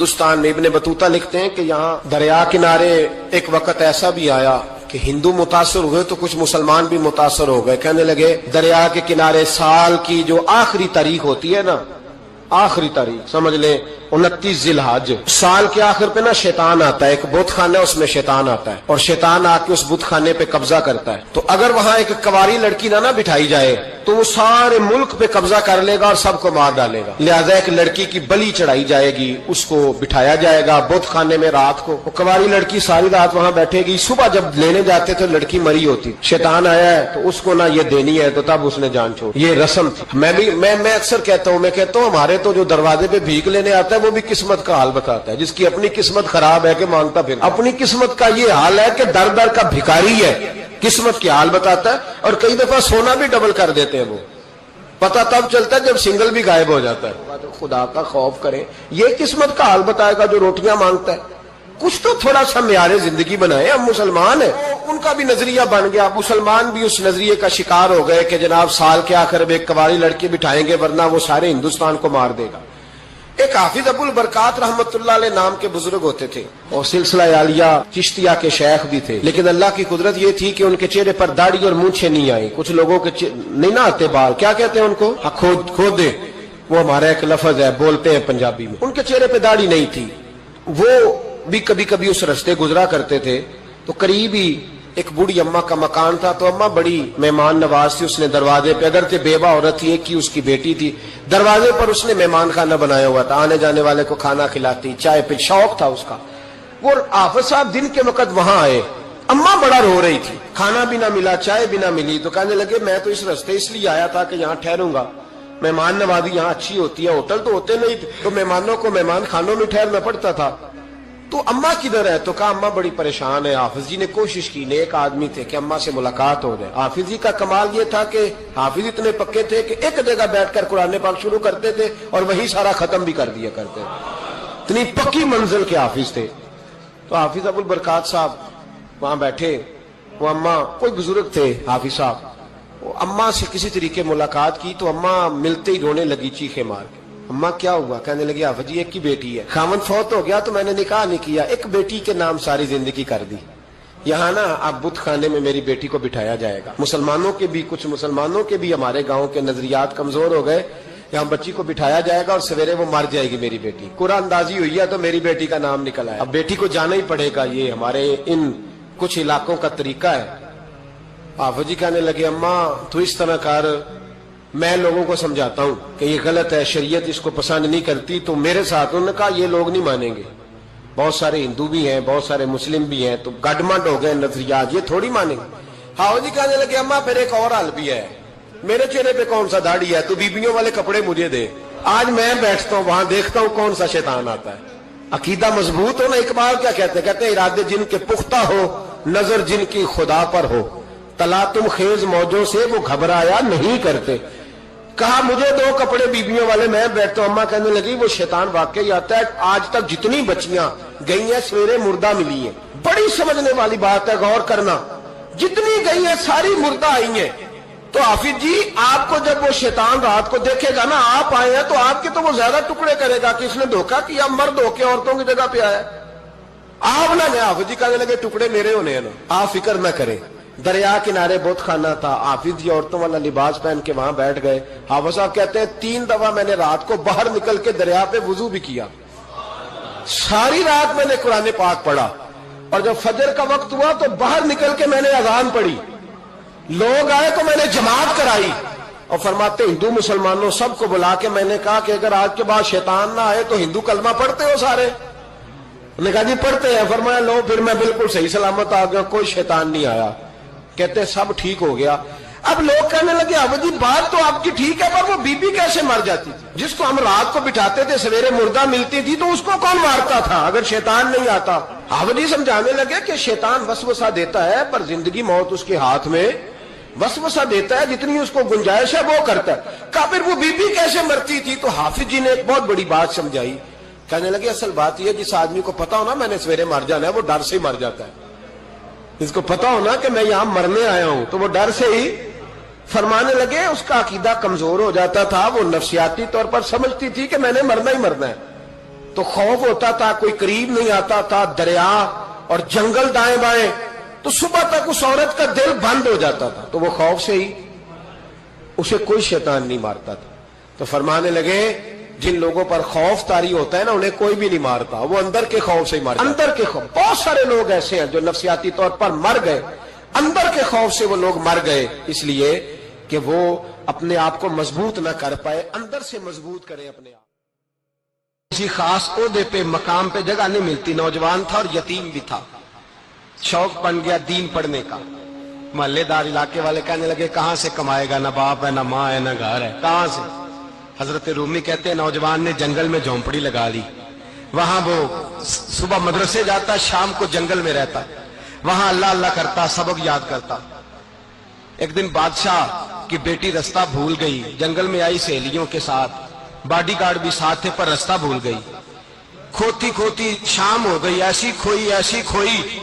ہندوستان میں ابن بطوطہ لکھتے ہیں کہ یہاں دریا کنارے ایک وقت ایسا بھی آیا کہ ہندو متاثر ہوئے تو کچھ مسلمان بھی متاثر ہو گئے. کہنے لگے دریا کے کنارے سال کی جو آخری تاریخ ہوتی ہے نا، آخری تاریخ سمجھ لیں 29 ذی الحج، سال کے آخر پہ نا شیطان آتا ہے، ایک بت خانہ ہے اس میں شیطان آتا ہے اور شیطان آ کے اس بت خانے پہ قبضہ کرتا ہے. تو اگر وہاں ایک کواری لڑکی نہ بٹھائی جائے تو وہ سارے ملک پہ قبضہ کر لے گا اور سب کو مار ڈالے گا. لہذا ایک لڑکی کی بلی چڑھائی جائے گی، اس کو بٹھایا جائے گا بت خانے میں رات کو. وہ کواری لڑکی ساری رات وہاں بیٹھے گی، صبح جب لینے جاتے تو لڑکی مری ہوتی. شیطان آیا ہے تو اس کو نہ یہ دینی ہے تو تب اس نے جان چھوڑ. یہ رسم تھی. میں اکثر کہتا ہوں ہمارے تو جو دروازے پہ بھیک لینے آتا ہے وہ بھی قسمت کا حال بتاتا ہے. جس کی اپنی قسمت خراب ہے کہ مانگتا پھر اپنی قسمت کا یہ حال ہے کہ در در کا بھکاری ہے، قسمت کی حال بتاتا ہے. اور کئی دفعہ سونا بھی ڈبل کر دیتے ہیں. وہ پتہ تب چلتا ہے جب سنگل بھی غائب ہو جاتا ہے. خدا کا خوف کریں، یہ قسمت کا حال بتائے گا جو روٹیاں مانگتا ہے. کچھ تو تھوڑا سا معیار زندگی بنائے. ہم مسلمان ہیں، ان کا بھی نظریہ بن گیا، مسلمان بھی اس نظریے کا شکار ہو گئے کہ جناب سال کے آخر میں ایک کواری لڑکی بٹھائیں گے ورنہ وہ سارے ہندوستان کو مار دے گا. ایک حافظ ابو البرکات رحمت اللہ علیہ نام کے بزرگ ہوتے تھے اور سلسلہ عالیہ چشتیہ کے شیخ بھی تھے. لیکن اللہ کی قدرت یہ تھی کہ ان کے چہرے پر داڑھی اور مونچھیں نہیں آئی. کچھ لوگوں کے نہیں نہ آتے بال، کیا کہتے ہیں ان کو، کھودے، وہ ہمارا ایک لفظ ہے، بولتے ہیں پنجابی میں. ان کے چہرے پہ داڑھی نہیں تھی. وہ بھی کبھی کبھی اس رستے گزرا کرتے تھے تو قریب ہی ایک بوڑھی اماں کا مکان تھا. تو اماں بڑی مہمان نواز تھی. اس نے دروازے پہ، اگرچہ بیوہ عورت تھی، ایک ہی اس کی بیٹی تھی، دروازے پر اس نے مہمان خانہ بنایا ہوا تھا. آنے جانے والے کو کھانا کھلاتی، چائے پہ شوق تھا اس کا. وہ حافظ صاحب دن کے وقت وہاں آئے. اماں بڑا رو رہی تھی، کھانا بھی نہ ملا، چائے بھی نہ ملی. تو کہنے لگے میں تو اس رستے اس لیے آیا تھا کہ یہاں ٹھہروں گا، مہمان نوازی یہاں اچھی ہوتی ہے، ہوٹل تو ہوتے نہیں تو مہمانوں کو مہمان خانوں میں ٹھہرنا پڑتا تھا. تو اماں کدھر ہے؟ تو کہا اماں بڑی پریشان ہے. حافظ جی نے کوشش کی، نیک آدمی تھے، کہ اماں سے ملاقات ہو جائے. حافظ جی کا کمال یہ تھا کہ حافظ اتنے پکے تھے کہ ایک جگہ بیٹھ کر قرآن پاک شروع کرتے تھے اور وہی سارا ختم بھی کر دیا کرتے. اتنی پکی منزل کے حافظ تھے. تو حافظ ابو البرکات صاحب وہاں بیٹھے. وہ اماں کوئی بزرگ تھے حافظ صاحب، وہ اماں سے کسی طریقے ملاقات کی تو اماں ملتے ہی رونے لگی چیخے مار کے. اماں کیا ہوا؟ کہنے لگی حافظ جی ایک کی بیٹی ہے، خاوند فوت ہو گیا تو میں نے نکاح نہیں کیا، ایک بیٹی کے نام ساری زندگی کر دی. یہاں نا اب بت خانے میں میری بیٹی کو بٹھایا جائے گا. کچھ مسلمانوں کے بھی ہمارے گاؤں کے نظریات کمزور ہو گئے. یہاں بچی کو بٹھایا جائے گا اور سویرے وہ مر جائے گی میری بیٹی. قرآن اندازی ہوئی ہے تو میری بیٹی کا نام نکل آیا. اب بیٹی کو جانا ہی پڑے گا. یہ ہمارے ان کچھ علاقوں کا طریقہ ہے. حافظ جی کہنے لگے اماں تو اس طرح کر، میں لوگوں کو سمجھاتا ہوں کہ یہ غلط ہے، شریعت اس کو پسند نہیں کرتی. تو میرے ساتھ انہوں نے کہا یہ لوگ نہیں مانیں گے، بہت سارے ہندو بھی ہیں، بہت سارے مسلم بھی ہیں، تو گڈمنڈ ہو گئے نظریات، یہ تھوڑی مانیں گے. ہاؤ جی کہنے لگے اماں پھر ایک اور حل بھی ہے، میرے چہرے پہ کون سا داڑھی ہے، تو بیبیوں والے کپڑے مجھے دے، آج میں بیٹھتا ہوں وہاں دیکھتا ہوں کون سا شیطان آتا ہے. عقیدہ مضبوط ہو نا. اقبال کیا کہتے ہیں ارادے جن کے پختہ ہو، نظر جن کی خدا پر ہو، تلا تم خیز موجوں سے وہ گھبرایا نہیں کرتے. کہا مجھے دو کپڑے بیبیوں والے، میں بیٹھتا ہوں. اماں کہنے لگی وہ شیطان واقعی آتا ہے. آج تک جتنی بچیاں گئی ہیں سویرے مردہ ملی ہیں. بڑی سمجھنے والی بات ہے، غور کرنا. جتنی گئی ہیں ساری مردہ آئی ہیں. تو حافظ جی آپ کو جب وہ شیطان رات کو دیکھے گا نا، آپ آئے ہیں تو آپ کے تو وہ زیادہ ٹکڑے کرے گا کہ اس نے دھوکہ کیا، مرد ہو کے عورتوں کی جگہ پہ آیا. آپ نہ لیں. حافظ جی کہنے لگے ٹکڑے میرے ہونے ہیں نا، آپ فکر نہ کریں. دریا کنارے بت خانہ تھا. حافظ جی عورتوں والا لباس پہن کے وہاں بیٹھ گئے. حافظ صاحب کہتے ہیں 3 دفعہ میں نے رات کو باہر نکل کے دریا پہ وضو بھی کیا. ساری رات میں نے قرآن پاک پڑھا اور جب فجر کا وقت ہوا تو باہر نکل کے میں نے اذان پڑھی. لوگ آئے تو میں نے جماعت کرائی. اور فرماتے ہندو مسلمانوں سب کو بلا کے میں نے کہا کہ اگر آج کے بعد شیطان نہ آئے تو ہندو کلمہ پڑھتے ہو سارے؟ انہوں نے کہا جی پڑھتے ہیں. فرمایا لو پھر میں بالکل صحیح سلامت آ گیا، کوئی شیطان نہیں آیا. کہتے سب ٹھیک ہو گیا. اب لوگ کہنے لگے حافظ جی بات تو آپ کی ٹھیک ہے پر وہ بی بی کیسے مر جاتی تھی؟ جس کو ہم رات کو بٹھاتے تھے سویرے مردہ ملتی تھی تو اس کو کون مارتا تھا اگر شیطان نہیں آتا؟ حافظ جی سمجھانے لگے کہ شیطان وسوسہ دیتا ہے پر زندگی موت اس کے ہاتھ میں. وسوسہ دیتا ہے، جتنی اس کو گنجائش ہے وہ کرتا ہے. کہا پھر وہ بی بی کیسے مرتی تھی؟ تو حافظ جی نے ایک بہت بڑی بات سمجھائی. کہنے لگے اصل بات یہ جس آدمی کو پتا ہو نا میں نے سویرے مر جانا ہے وہ ڈر سے ہی مر جاتا ہے. جس کو پتا ہو نا کہ میں یہاں مرنے آیا ہوں تو وہ ڈر سے ہی. فرمانے لگے اس کا عقیدہ کمزور ہو جاتا تھا، وہ نفسیاتی طور پر سمجھتی تھی کہ میں نے مرنا ہی مرنا ہے. تو خوف ہوتا تھا, کوئی قریب نہیں آتا تھا, دریا اور جنگل دائیں بائیں, تو صبح تک اس عورت کا دل بند ہو جاتا تھا, تو وہ خوف سے ہی اسے کوئی شیطان نہیں مارتا تھا. تو فرمانے لگے جن لوگوں پر خوف طاری ہوتا ہے نا, انہیں کوئی بھی نہیں مارتا, وہ اندر کے خوف سے ہی مارتا. اندر کے خوف, بہت سارے لوگ ایسے ہیں جو نفسیاتی طور پر مر گئے, اندر کے خوف سے وہ لوگ مر گئے, اس لیے کہ وہ اپنے آپ کو مضبوط نہ کر پائے, اندر سے مضبوط کریں اپنے آپ. کسی خاص عہدے پہ مقام پہ جگہ نہیں ملتی. نوجوان تھا اور یتیم بھی تھا, شوق بن گیا دین پڑھنے کا. محلے دار علاقے والے کہنے لگے کہاں سے کمائے گا, نہ باپ ہے نہ ماں ہے نہ گھر ہے, کہاں سے. حضرت رومی کہتے ہیں نوجوان نے جنگل میں جھونپڑی لگا لی, وہاں وہ صبح مدرسے جاتا, شام کو جنگل میں رہتا, وہاں اللہ اللہ کرتا, سبق یاد کرتا. ایک دن بادشاہ کی بیٹی رستہ بھول گئی, جنگل میں آئی سہیلیوں کے ساتھ, باڈی گارڈ بھی ساتھ تھے پر رستہ بھول گئی. کھوتی کھوتی شام ہو گئی, ایسی کھوئی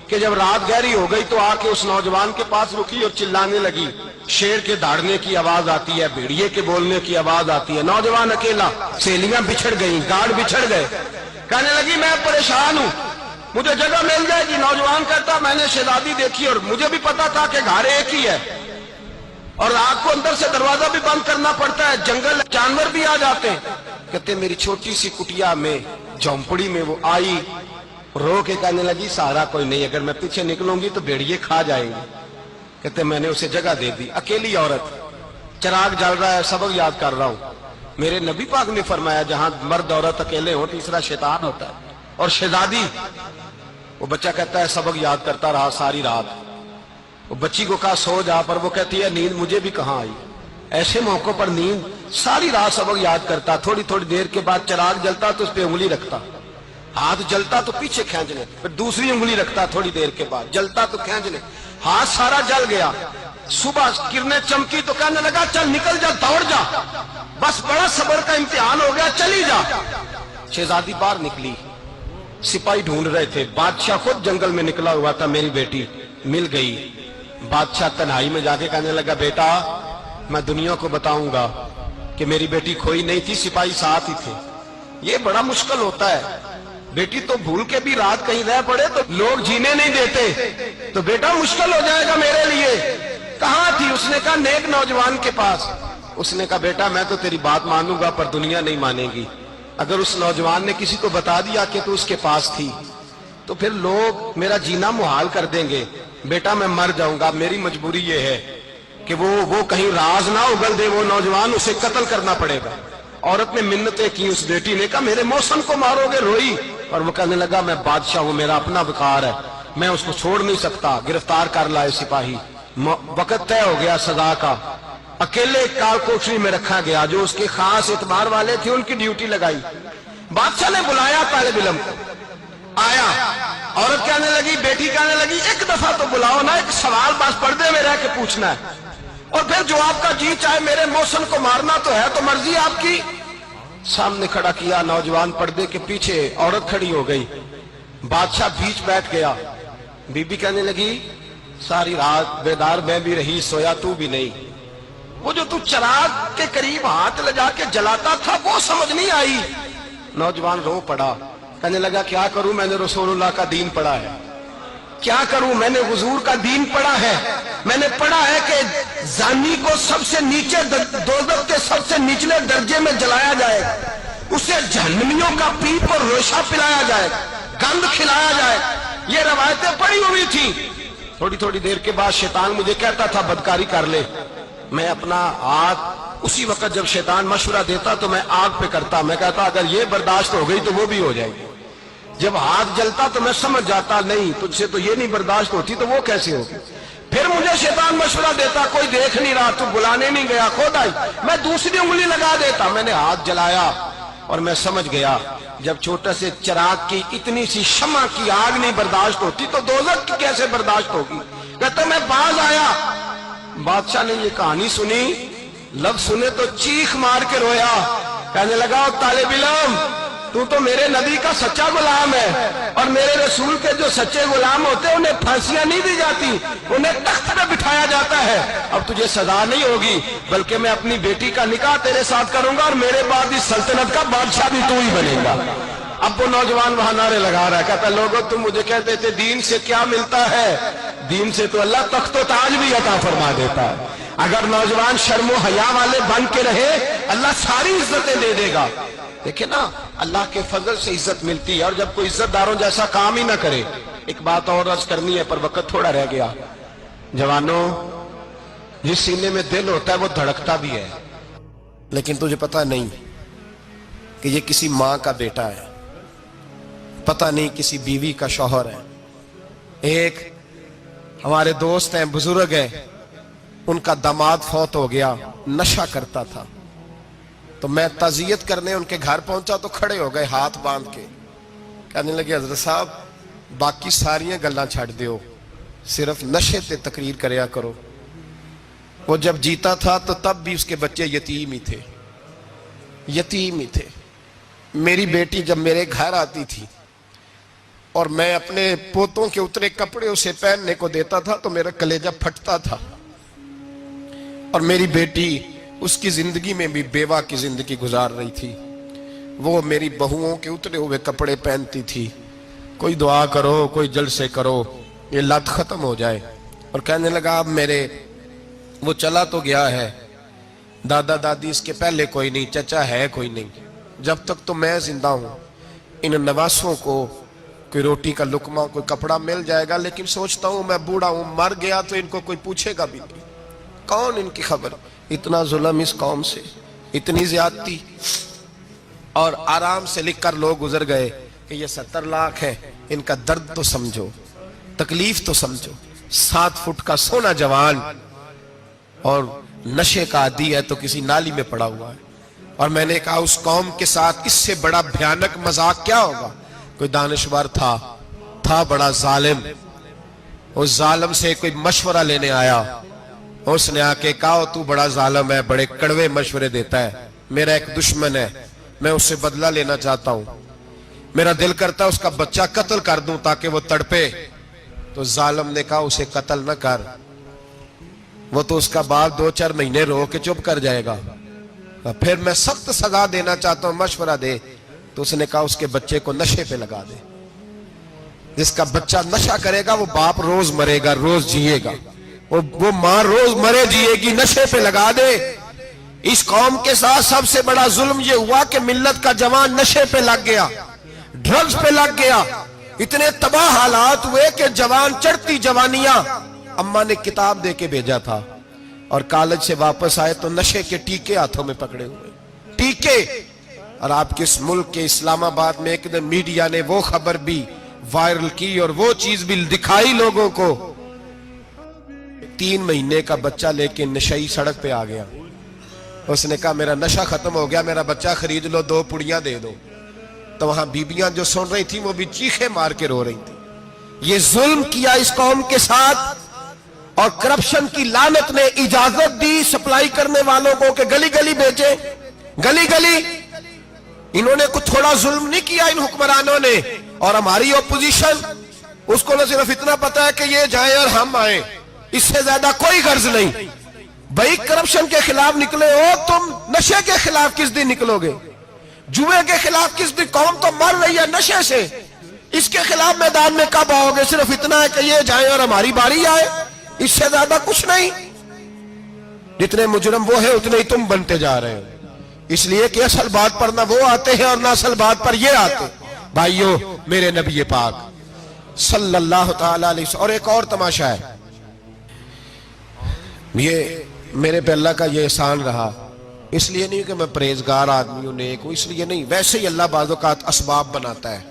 کہ جب رات گہری ہو گئی تو آ کے اس نوجوان کے پاس رکی اور چلانے لگی. شیر کے دھاڑنے کی آواز آتی ہے, بھیڑیے کے بولنے کی آواز آتی ہے. نوجوان اکیلا, سہیلیاں بچھڑ گئیں, گارڈ بچھڑ گئے. کہنے لگی میں پریشان ہوں, مجھے جگہ مل جائے گی. نوجوان کہتا میں نے شہزادی دیکھی اور مجھے بھی پتا تھا کہ گھر ایک ہی ہے, اور رات کو اندر سے دروازہ بھی بند کرنا پڑتا ہے, جنگل جانور بھی آ جاتے ہیں. کہتے میری چھوٹی سی کٹیا میں, جھونپڑی میں وہ آئی, رو کے کہنے لگی سہارا کوئی نہیں, اگر میں پیچھے نکلوں گی تو بھیڑیے کھا جائیں گے. کہتے میں نے اسے جگہ دے دی. اکیلی عورت, چراغ جل رہا ہے, سبق یاد کر رہا ہوں. میرے نبی پاک نے فرمایا جہاں مرد عورت اکیلے ہو تیسرا شیطان ہوتا ہے. اور شہزادی, وہ بچہ کہتا ہے سبق یاد کرتا رہا ساری رات. وہ بچی کو کہا سو جا, پر وہ کہتی ہے نیند مجھے بھی کہاں آئی. ایسے موقع پر نیند, ساری رات سبق یاد کرتا, تھوڑی تھوڑی دیر کے بعد چراغ جلتا تو اس پہ انگلی رکھتا, ہاتھ جلتا تو پیچھے کھینچ لے, پھر دوسری انگلی رکھتا, تھوڑی دیر کے بعد جلتا تو کھینچ لے, ہاتھ سارا جل گیا. صبح کرنیں چمکی تو کہنے لگا چل نکل جا, دوڑ جا, بس بڑا صبر کا امتحان ہو گیا, چلی جا. شہزادی باہر نکلی, سپاہی ڈھونڈ رہے تھے, بادشاہ خود جنگل میں نکلا ہوا تھا, میری بیٹی مل گئی. بادشاہ تنہائی میں جا کے کہنے لگا بیٹا میں دنیا کو بتاؤں گا کہ میری بیٹی کھوئی نہیں تھی, سپاہی ساتھ ہی تھے. یہ بڑا مشکل ہوتا ہے, بیٹی تو بھول کے بھی رات کہیں رہ پڑے تو لوگ جینے نہیں دیتے, تو بیٹا مشکل ہو جائے گا میرے لیے. کہاں تھی؟ اس نے کہا نیک نوجوان کے پاس. اس نے کہا بیٹا میں تو تیری بات مانوں گا پر دنیا نہیں مانے گی. اگر اس نوجوان نے کسی کو بتا دیا کہ تو اس کے پاس تھی تو پھر لوگ میرا جینا محال کر دیں گے. بیٹا میں مر جاؤں گا, میری مجبوری یہ ہے کہ وہ کہیں راز نہ اگل دے وہ نوجوان, اسے قتل کرنا پڑے گا. عورت نے منتیں کی, اس بیٹی نے کہا میرے موسم کو مارو گے, روئی. اور وہ کہنے لگا میں بادشاہ ہوں, میرا اپنا وقار ہے, میں اس کو چھوڑ نہیں سکتا. گرفتار کر لائے سپاہی. وقت طے ہو گیا سزا کا. اکیلے کال کوٹری میں رکھا گیا, جو اس کے خاص اعتبار والے تھے ان کی ڈیوٹی لگائی. بادشاہ نے بلایا طالب علم کو, آیا. عورت کہنے لگی, بیٹی کہنے لگی ایک دفعہ تو بلاؤ نا, ایک سوال بس پردے میں رہ کے پوچھنا ہے, اور پھر جو آپ کا جی چاہے میرے موسم کو مارنا تو ہے, تو مرضی آپ کی. سامنے کھڑا کیا, نوجوان پردے کے پیچھے, عورت کھڑی ہو گئی. بادشاہ بیچ بیٹھ گیا. بی بی کہنے لگی ساری رات بیدار میں بھی رہی, سویا تو بھی نہیں. وہ جو تو چراغ کے قریب ہاتھ لگا کے جلاتا تھا وہ سمجھ نہیں آئی. نوجوان رو پڑا, کہنے لگا کیا کروں, میں نے رسول اللہ کا دین پڑھا ہے, کیا کروں, میں نے حضور کا دین پڑھا ہے. میں نے پڑھا ہے کہ زانی کو سب سے نیچے دوزخ کے سب سے نچلے درجے میں جلایا جائے, اسے جہنمیوں کا پیپ اور ریشہ پلایا جائے, گند کھلایا جائے. یہ روایتیں پڑھی ہوئی تھی. تھوڑی تھوڑی دیر کے بعد شیطان مجھے کہتا تھا بدکاری کر لے. میں اپنا ہاتھ اسی وقت جب شیطان مشورہ دیتا تو میں آگ پہ کرتا, میں کہتا اگر یہ برداشت ہو گئی تو وہ بھی ہو جائے گی. جب ہاتھ جلتا تو میں سمجھ جاتا نہیں تجھ سے تو یہ نہیں برداشت ہوتی تو وہ کیسے ہوگی. پھر مجھے شیطان مشورہ دیتا کوئی دیکھ نہیں رہا, تو بلانے نہیں گیا, خود آئی, میں دوسری انگلی لگا دیتا. میں نے ہاتھ جلایا اور میں سمجھ گیا جب چھوٹا سے چراغ کی اتنی سی شمع کی آگ نہیں برداشت ہوتی تو دوزخ کی کیسے برداشت ہوگی. کہتا میں باز آیا. بادشاہ نے یہ کہانی سنی, لفظ سنے تو چیخ مار کے رویا. کہنے لگا طالب علم تو میرے نبی کا سچا غلام ہے، اور میرے رسول کے جو سچے غلام ہوتے ہیں انہیں پھانسیاں نہیں دی جاتی، انہیں تخت پہ بٹھایا جاتا ہے۔ اب تجھے سزا نہیں ہوگی، بلکہ میں اپنی بیٹی کا نکاح تیرے ساتھ کروں گا، اور میرے بعد اس سلطنت کا بادشاہ بھی تو ہی بنے گا۔ اب وہ نوجوان وہاں نعرے لگا رہا ہے، کہتا ہے لوگوں تم مجھے کہتے تھے دین سے کیا ملتا ہے؟ دین سے تو اللہ تخت و تاج بھی عطا فرما دیتا ہے۔ اگر نوجوان شرم و حیا والے بن کے رہے، اللہ ساری عزتیں دے دے گا۔ دیکھیں نا، اللہ کے فضل سے عزت ملتی ہے، اور جب کوئی عزت داروں جیسا کام ہی نہ کرے۔ ایک بات اور عرض کرنی ہے پر وقت تھوڑا رہ گیا۔ جوانوں، جس سینے میں دل ہوتا ہے وہ دھڑکتا بھی ہے، لیکن تجھے پتہ نہیں کہ یہ کسی ماں کا بیٹا ہے، پتہ نہیں کسی بیوی کا شوہر ہے۔ ایک ہمارے دوست ہیں، بزرگ ہیں، ان کا داماد فوت ہو گیا، نشہ کرتا تھا، تو میں تعزیت کرنے ان کے گھر پہنچا تو کھڑے ہو گئے ہاتھ باندھ کے، کہنے لگے حضرت صاحب باقی ساریاں گلاں چھڑ دیو، صرف نشے تے تقریر کریا کرو۔ وہ جب جیتا تھا تو تب بھی اس کے بچے یتیم ہی تھے، یتیم ہی تھے۔ میری بیٹی جب میرے گھر آتی تھی اور میں اپنے پوتوں کے اترے کپڑے اسے پہننے کو دیتا تھا تو میرا کلیجہ پھٹتا تھا، اور میری بیٹی اس کی زندگی میں بھی بیوہ کی زندگی گزار رہی تھی۔ وہ میری بہوؤں کے اترے ہوئے کپڑے پہنتی تھی، کوئی دعا کرو، کوئی جلسے کرو، یہ لت ختم ہو جائے۔ اور کہنے لگا اب میرے وہ چلا تو گیا ہے، دادا دادی اس کے پہلے کوئی نہیں، چچا ہے کوئی نہیں، جب تک تو میں زندہ ہوں ان نواسوں کو کوئی روٹی کا لقمہ، کوئی کپڑا مل جائے گا، لیکن سوچتا ہوں میں بوڑھا ہوں، مر گیا تو ان کو کوئی پوچھے گا بھی نہیں، کون ان کی خبر۔ اتنا ظلم اس قوم سے، اتنی زیادتی، اور آرام سے لکھ کر لوگ گزر گئے کہ یہ 70 لاکھ ہے، ان کا درد تو سمجھو، تکلیف تو سمجھو۔ 7 فٹ کا سونا جوان اور نشے کا عادی ہے تو کسی نالی میں پڑا ہوا ہے۔ اور میں نے کہا اس قوم کے ساتھ اس سے بڑا بھیانک مذاق کیا ہوگا؟ کوئی دانشور تھا بڑا ظالم، اس ظالم سے کوئی مشورہ لینے آیا، اس نے آ کے کہا تو بڑا ظالم ہے، بڑے کڑوے مشورے دیتا ہے، میرا ایک دشمن ہے، میں اس سے بدلہ لینا چاہتا ہوں، میرا دل کرتا ہے اس کا بچہ قتل کر دوں تاکہ وہ تڑپے۔ تو ظالم نے کہا اسے قتل نہ کر، وہ تو اس کا باپ 2-4 مہینے رو کے چپ کر جائے گا، پھر میں سخت سزا دینا چاہتا ہوں، مشورہ دے۔ تو اس نے کہا اس کے بچے کو نشے پہ لگا دے، جس کا بچہ نشہ کرے گا وہ باپ روز مرے گا، روز جیے گا، وہ ماں روز مرے جیے گی، نشے پہ لگا دے۔ اس قوم کے ساتھ سب سے بڑا ظلم یہ ہوا کہ ملت کا جوان نشے پہ لگ گیا، ڈرگز پہ لگ گیا، اتنے تباہ حالات ہوئے کہ جوان چڑھتی جوانیاں، اماں نے کتاب دے کے بھیجا تھا، اور کالج سے واپس آئے تو نشے کے ٹیکے ہاتھوں میں پکڑے ہوئے، ٹیکے۔ اور آپ کے اس ملک کے اسلام آباد میں ایک دن میڈیا نے وہ خبر بھی وائرل کی اور وہ چیز بھی دکھائی لوگوں کو، 3 مہینے کا بچہ لے کے نشئی سڑک پہ آ گیا، اس نے کہا میرا نشہ ختم ہو گیا، میرا بچہ خرید لو، 2 پڑیاں دے دو۔ تو وہاں بیبیاں جو سن رہی تھیں وہ بھی چیخے مار کے رو رہی تھیں۔ یہ ظلم کیا اس قوم کے ساتھ، اور کرپشن کی لعنت نے اجازت دی سپلائی کرنے والوں کو کہ گلی گلی بیچے، گلی گلی۔ انہوں نے کچھ تھوڑا ظلم نہیں کیا ان حکمرانوں نے، اور ہماری اپوزیشن اس کو نہ صرف اتنا پتا ہے کہ یہ جائیں اور ہم آئیں، اس سے زیادہ کوئی غرض نہیں۔ بھائی کرپشن کے خلاف نکلے ہو تم، نشے کے خلاف کس دن نکلو گے؟ جوئے کے خلاف کس دن؟ قوم تو مر رہی ہے نشے سے، اس کے خلاف میدان میں کب آؤ گے؟ صرف اتنا ہے کہ یہ جائیں اور ہماری باری آئے، اس سے زیادہ کچھ نہیں۔ جتنے مجرم وہ ہیں اتنے ہی تم بنتے جا رہے ہو، اس لیے کہ اصل بات پر نہ وہ آتے ہیں اور نہ اصل بات پر یہ آتے۔ بھائیو، میرے نبی پاک صلی اللہ تعالی علیہ وسلم، اور ایک اور تماشا ہے، یہ میرے پہ اللہ کا یہ احسان رہا، اس لیے نہیں کہ میں پرہیزگار آدمی ہوں، نیک ہوں، اس لیے نہیں، ویسے ہی اللہ بعض اوقات اسباب بناتا ہے،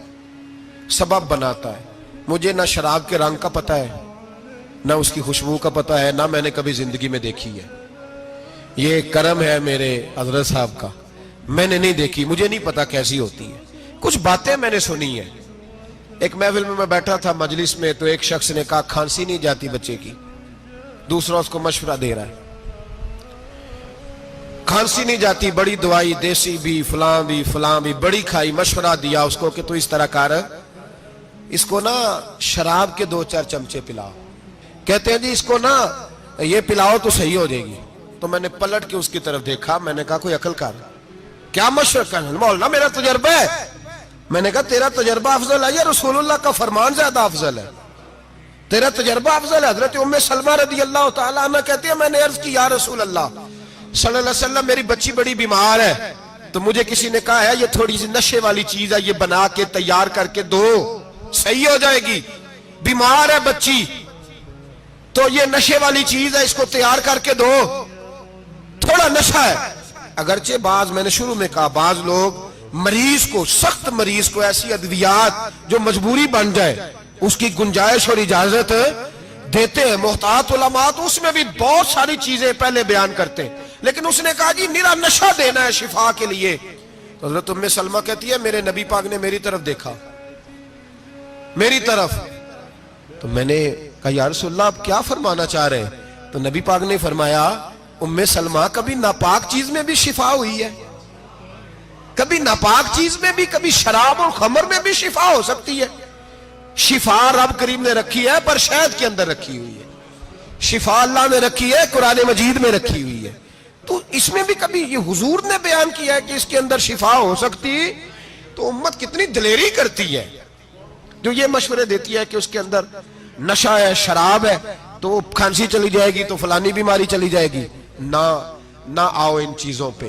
سبب بناتا ہے۔ مجھے نہ شراب کے رنگ کا پتہ ہے، نہ اس کی خوشبو کا پتہ ہے، نہ میں نے کبھی زندگی میں دیکھی ہے، یہ کرم ہے میرے حضرت صاحب کا، میں نے نہیں دیکھی، مجھے نہیں پتا کیسی ہوتی ہے، کچھ باتیں میں نے سنی ہیں۔ ایک محفل میں بیٹھا تھا مجلس میں، تو ایک شخص نے کہا کھانسی نہیں جاتی بچے کی، دوسرا اس کو مشورہ دے رہا ہے، کھانسی نہیں جاتی، بڑی دوائی دیسی بھی فلاں بھی بڑی کھائی، مشورہ دیا اس کو کہ تو اس طرح کر، اس کو نا شراب کے 2-4 چمچے پلاؤ. کہتے ہیں جی اس کو نا یہ پلاؤ تو صحیح ہو جائے گی. تو میں نے پلٹ کے اس کی طرف دیکھا، میں نے کہا کوئی عقل کر، کیا مشورہ کرنا مولانا، میرا تجربہ ہے. میں نے کہا تیرا تجربہ افضل ہے یا رسول اللہ کا فرمان زیادہ افضل ہے؟ تیرا تجربہ افضل ہے. حضرت ام سلمہ رضی اللہ تعالیٰ عنہ کہتی ہے میں نے عرض کی یا رسول اللہ صلی اللہ علیہ وسلم میری بچی بڑی بیمار ہے، تو مجھے کسی نے کہا ہے یہ تھوڑی سی نشے والی چیز ہے، یہ بنا کے تیار کر کے دو صحیح ہو جائے گی. بیمار ہے بچی تو یہ نشے والی چیز ہے، اس کو تیار کر کے دو، تھوڑا نشہ ہے. اگرچہ بعض، میں نے شروع میں کہا، بعض لوگ مریض کو، سخت مریض کو ایسی ادویات جو مجبوری بن جائے اس کی گنجائش اور اجازت دیتے ہیں. محتاط علماء تو اس میں بھی بہت ساری چیزیں پہلے بیان کرتے ہیں، لیکن اس نے کہا جی میرا نشہ دینا ہے شفا کے لیے. تو حضرت ام سلمہ کہتی ہے میرے نبی پاک نے میری طرف دیکھا، میری طرف. تو میں نے کہا یا رسول اللہ آپ کیا فرمانا چاہ رہے ہیں؟ تو نبی پاک نے فرمایا ام سلمہ کبھی ناپاک چیز میں بھی شفا ہوئی ہے، کبھی ناپاک چیز میں بھی، کبھی شراب اور خمر میں بھی شفا ہو سکتی ہے. شفا رب کریم نے رکھی ہے پر شہد کے اندر رکھی ہوئی ہے، شفا اللہ نے رکھی ہے قرآن مجید میں رکھی ہوئی ہے. تو اس میں بھی کبھی یہ حضور نے بیان کیا ہے کہ اس کے اندر شفا ہو سکتی. تو امت کتنی دلیری کرتی ہے جو یہ مشورے دیتی ہے کہ اس کے اندر نشہ ہے، شراب ہے، تو کھانسی چلی جائے گی تو فلانی بیماری چلی جائے گی. نہ آؤ ان چیزوں پہ،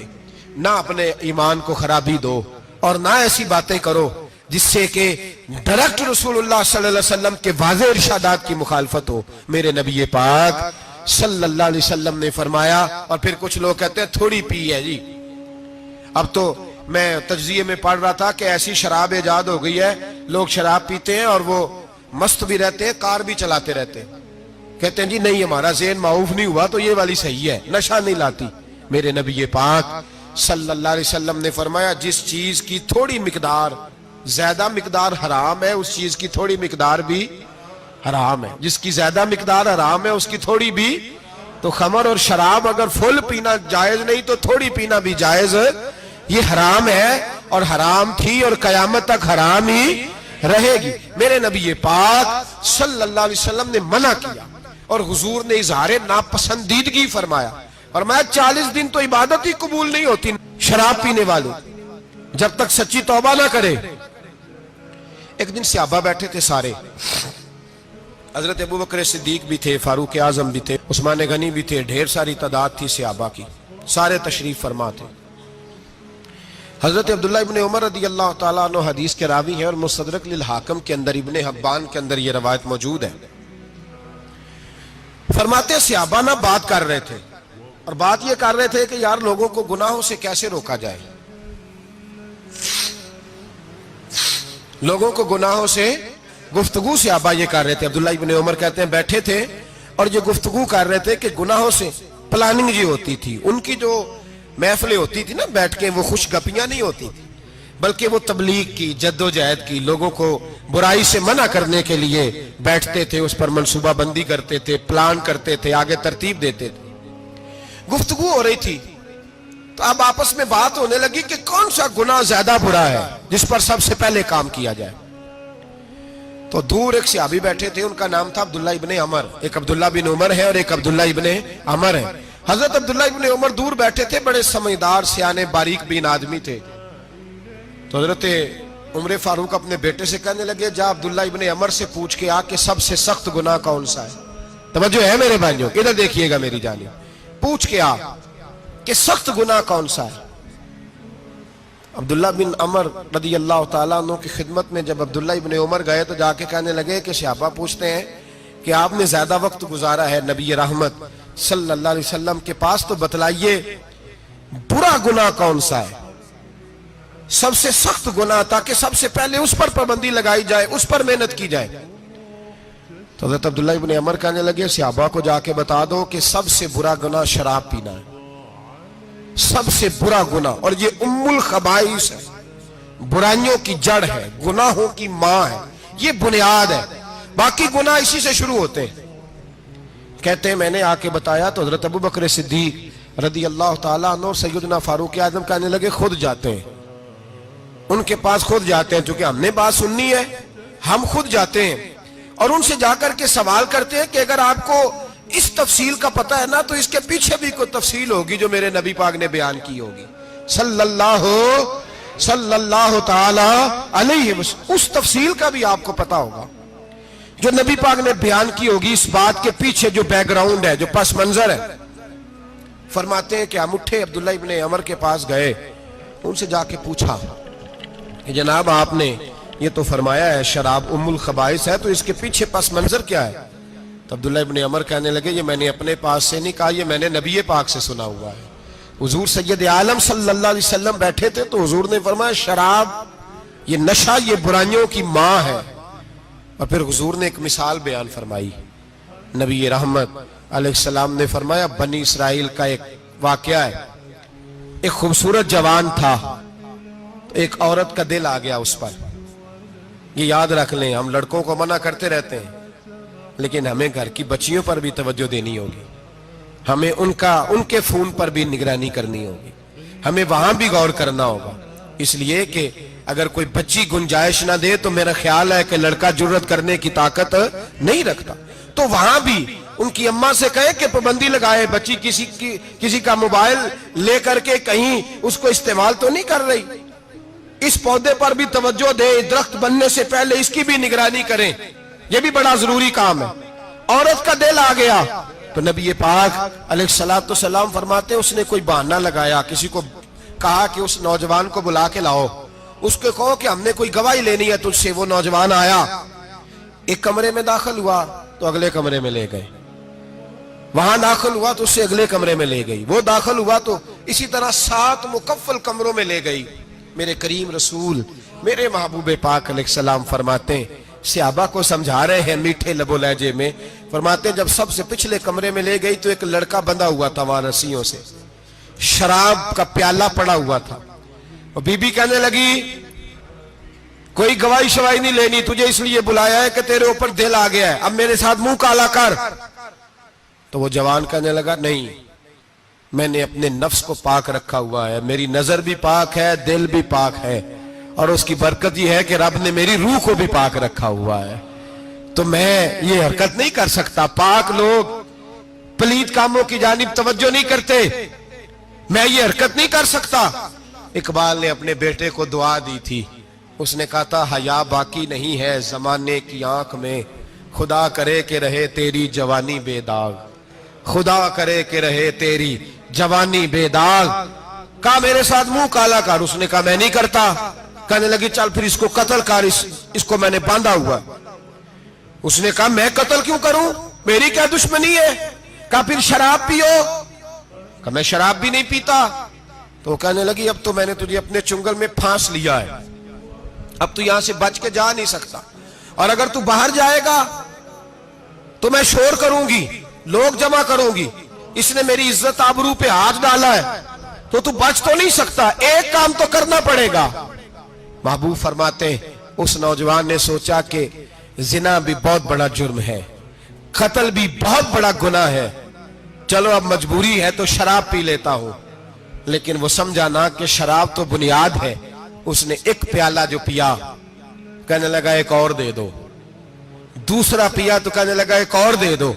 نہ اپنے ایمان کو خرابی دو، اور نہ ایسی باتیں کرو جس سے کہ ڈائریکٹ رسول اللہ صلی اللہ علیہ وسلم کے واضح ارشادات کی مخالفت ہو. میرے نبی پاک صلی اللہ علیہ وسلم نے فرمایا. اور پھر کچھ لوگ کہتے ہیں تھوڑی پی ہے جی. اب تو میں تجزیے میں پڑھ رہا تھا کہ ایسی شراب ایجاد ہو گئی ہے، لوگ شراب پیتے ہیں اور وہ مست بھی رہتے ہیں، کار بھی چلاتے رہتے ہیں. کہتے ہیں جی نہیں ہمارا ذہن معاف نہیں ہوا تو یہ والی صحیح ہے، نشہ نہیں لاتی. میرے نبی پاک صلی اللہ علیہ وسلم نے فرمایا جس چیز کی تھوڑی مقدار، زیادہ مقدار حرام ہے اس چیز کی تھوڑی مقدار بھی حرام ہے. جس کی زیادہ مقدار حرام ہے اس کی تھوڑی بھی. تو خمر اور شراب اگر فل پینا جائز نہیں تو تھوڑی پینا بھی جائز، یہ حرام ہے اور حرام تھی اور قیامت تک حرام ہی رہے گی. میرے نبی پاک صلی اللہ علیہ وسلم نے منع کیا اور حضور نے اظہار ناپسندیدگی فرمایا. فرمایا 40 دن تو عبادت ہی قبول نہیں ہوتی شراب پینے والے جب تک سچی توبہ نہ کرے. ایک دن صحابہ بیٹھے تھے سارے، حضرت ابو بکر صدیق بھی تھے، فاروق اعظم بھی تھے، عثمان غنی بھی تھے، ڈھیر ساری تعداد تھی صحابہ کی، سارے تشریف فرما تھے. حضرت عبداللہ ابن عمر رضی اللہ تعالیٰ عنہ حدیث کے راوی ہیں اور مستدرک للحاکم کے اندر، ابن حبان کے اندر یہ روایت موجود ہے. فرماتے صحابہ نہ بات کر رہے تھے اور بات یہ کر رہے تھے کہ یار لوگوں کو گناہوں سے کیسے روکا جائے، لوگوں کو گناہوں سے گفتگو. صحابہ یہ کر رہے تھے. عبداللہ ابن عمر کہتے ہیں بیٹھے تھے اور جو گفتگو کر رہے تھے کہ گناہوں سے پلاننگ جی ہوتی تھی. ان کی جو محفلیں ہوتی تھی نا بیٹھ کے، وہ خوش گپیاں نہیں ہوتی تھی بلکہ وہ تبلیغ کی، جد و جہد کی، لوگوں کو برائی سے منع کرنے کے لیے بیٹھتے تھے، اس پر منصوبہ بندی کرتے تھے، پلان کرتے تھے، آگے ترتیب دیتے تھے. گفتگو ہو رہی تھی تو اب آپس میں بات ہونے لگی کہ کون سا گناہ زیادہ برا ہے جس پر سب سے پہلے کام کیا جائے. تو دور ایک صحابی بیٹھے تھے، ان کا نام تھا عبداللہ ابن عمر. ایک عبداللہ بن عمر ہے اور ایک عبداللہ ابن عمر ہے. حضرت عبداللہ ابن عمر دور بیٹھے تھے، بڑے سمجھدار سیانے باریک بین آدمی تھے. تو حضرت عمر فاروق اپنے بیٹے سے کہنے لگے جا عبداللہ ابن عمر سے پوچھ کے آ کہ سب سے سخت گناہ کون سا ہے. توجہ ہے میرے بھائیوں، ادھر دیکھیے گا میری جانب، پوچھ کے آ کہ سخت گناہ کون سا ہے. عبداللہ بن عمر رضی اللہ تعالیٰ عنہ کی خدمت میں جب عبداللہ ابن عمر گئے تو جا کے کہنے لگے کہ صحابہ پوچھتے ہیں کہ آپ نے زیادہ وقت گزارا ہے نبی رحمت صلی اللہ علیہ وسلم کے پاس، تو بتلائیے برا گناہ کون سا ہے، سب سے سخت گناہ، تاکہ سب سے پہلے اس پر پابندی لگائی جائے، اس پر محنت کی جائے. تو حضرت عبداللہ ابن عمر کہنے لگے صحابہ کو جا کے بتا دو کہ سب سے برا گناہ شراب پینا ہے، سب سے برا گناہ، اور یہ ام الخبائث ہے، برائیوں کی جڑ ہے، گناہوں کی ماں ہے، یہ بنیاد ہے، باقی گناہ اسی سے شروع ہوتے ہیں. کہتے ہیں میں نے آ کے بتایا تو حضرت ابو بکر صدیق رضی اللہ تعالیٰ عنہ اور سیدنا فاروق اعظم کہنے لگے خود جاتے ہیں، ان کے پاس خود جاتے ہیں، چونکہ ہم نے بات سننی ہے ہم خود جاتے ہیں اور ان سے جا کر کے سوال کرتے ہیں کہ اگر آپ کو اس تفصیل کا پتہ ہے نا تو اس کے پیچھے بھی کوئی تفصیل ہوگی جو میرے نبی پاک نے بیان کی ہوگی صلی اللہ تعالی علیہ وسلم، اس تفصیل کا بھی آپ کو پتہ ہوگا جو نبی پاک نے بیان کی ہوگی، اس بات کے پیچھے جو بیک گراؤنڈ ہے، جو پس منظر ہے۔ فرماتے ہیں کہ ہم اٹھے، عبداللہ ابن عمر کے پاس گئے، ان سے جا کے پوچھا کہ جناب آپ نے یہ تو فرمایا ہے شراب ام الخبائث ہے، تو اس کے پیچھے پس منظر کیا ہے؟ تو عبداللہ ابن عمر کہنے لگے یہ میں نے اپنے پاس سے نہیں کہا، یہ میں نے نبی پاک سے سنا ہوا ہے۔ حضور سید عالم صلی اللہ علیہ وسلم بیٹھے تھے تو حضور نے فرمایا شراب، یہ نشہ، یہ برائیوں کی ماں ہے۔ اور پھر حضور نے ایک مثال بیان فرمائی، نبی رحمت علیہ السلام نے فرمایا بنی اسرائیل کا ایک واقعہ ہے، ایک خوبصورت جوان تھا، ایک عورت کا دل آ گیا اس پر۔ یہ یاد رکھ لیں، ہم لڑکوں کو منع کرتے رہتے ہیں لیکن ہمیں گھر کی بچیوں پر بھی توجہ دینی ہوگی، ہمیں ان کے فون پر بھی نگرانی کرنی ہوگی، ہمیں وہاں بھی غور کرنا ہوگا، اس لیے کہ اگر کوئی بچی گنجائش نہ دے تو میرا خیال ہے کہ لڑکا جرت کرنے کی طاقت نہیں رکھتا، تو وہاں بھی ان کی اماں سے کہے کہ پابندی لگائے، بچی کسی کا موبائل لے کر کے کہیں اس کو استعمال تو نہیں کر رہی، اس پودے پر بھی توجہ دے، درخت بننے سے پہلے اس کی بھی نگرانی کریں، یہ بھی بڑا ضروری کام ہے۔ عورت کا دل آ گیا تو نبی پاک علیہ السلام فرماتے اس نے کوئی بہانہ لگایا، کسی کو کہا کہ اس نوجوان کو بلا کے لاؤ، اس کو کہو کہ ہم نے کوئی گواہی لینی ہے تجھ سے۔ وہ نوجوان آیا، ایک کمرے میں داخل ہوا تو اگلے کمرے میں لے گئے، وہاں داخل ہوا تو اس سے اگلے کمرے میں لے گئی، وہ داخل ہوا تو اسی طرح 7 مکفل کمروں میں لے گئی۔ میرے کریم رسول، میرے محبوب پاک علیہ السلام فرماتے ہیں، صحابہ کو سمجھا رہے ہیں میٹھے لب و لہجے میں، فرماتے ہیں جب سب سے پچھلے کمرے میں لے گئی تو ایک لڑکا بندھا ہوا تھا وہاں رسیوں سے، شراب کا پیالہ پڑا ہوا تھا، اور بی بی کہنے لگی کوئی گواہی شواہی نہیں لینی، تجھے اس لیے بلایا ہے کہ تیرے اوپر دل آ گیا ہے، اب میرے ساتھ منہ کالا کر۔ تو وہ جوان کہنے لگا نہیں، میں نے اپنے نفس کو پاک رکھا ہوا ہے، میری نظر بھی پاک ہے، دل بھی پاک ہے، اور اس کی برکت یہ ہے کہ رب نے میری روح کو بھی پاک رکھا ہوا ہے، تو میں یہ حرکت نہیں کر سکتا۔ پاک لوگ پلید کاموں کی جانب توجہ نہیں کرتے، میں یہ حرکت نہیں کر سکتا۔ اقبال نے اپنے بیٹے کو دعا دی تھی، اس نے کہا تھا حیا باقی نہیں ہے زمانے کی آنکھ میں، خدا کرے کہ رہے تیری جوانی بے داغ، خدا کرے کہ رہے تیری جوانی بے داغ۔ کہا میرے ساتھ منہ کالا کر، اس نے کہا میں نہیں کرتا۔ کہنے لگی چل پھر اس کو قتل کر، اس کو میں نے باندھا ہوا۔ اس نے کہا میں قتل کیوں کروں، میری کیا دشمنی ہے؟ کہا پھر شراب پیو، کہا میں شراب بھی نہیں پیتا۔ تو وہ کہنے لگی اب تو میں نے تجھے اپنے چنگل میں پھانس لیا ہے، اب تو یہاں سے بچ کے جا نہیں سکتا، اور اگر تو باہر جائے گا تو میں شور کروں گی، لوگ جمع کروں گی، اس نے میری عزت آبرو پہ ہاتھ ڈالا ہے، تو بچ تو نہیں سکتا، ایک کام تو کرنا پڑے گا۔ محبوب فرماتے ہیں اس نوجوان نے سوچا کہ زنا بھی بہت بڑا جرم ہے، قتل بھی بہت بڑا گناہ ہے، چلو اب مجبوری ہے تو شراب پی لیتا ہوں۔ لیکن وہ سمجھا نہ کہ شراب تو بنیاد ہے، اس نے ایک پیالہ جو پیا کہنے لگا ایک اور دے دو، دوسرا پیا تو کہنے لگا ایک اور دے دو،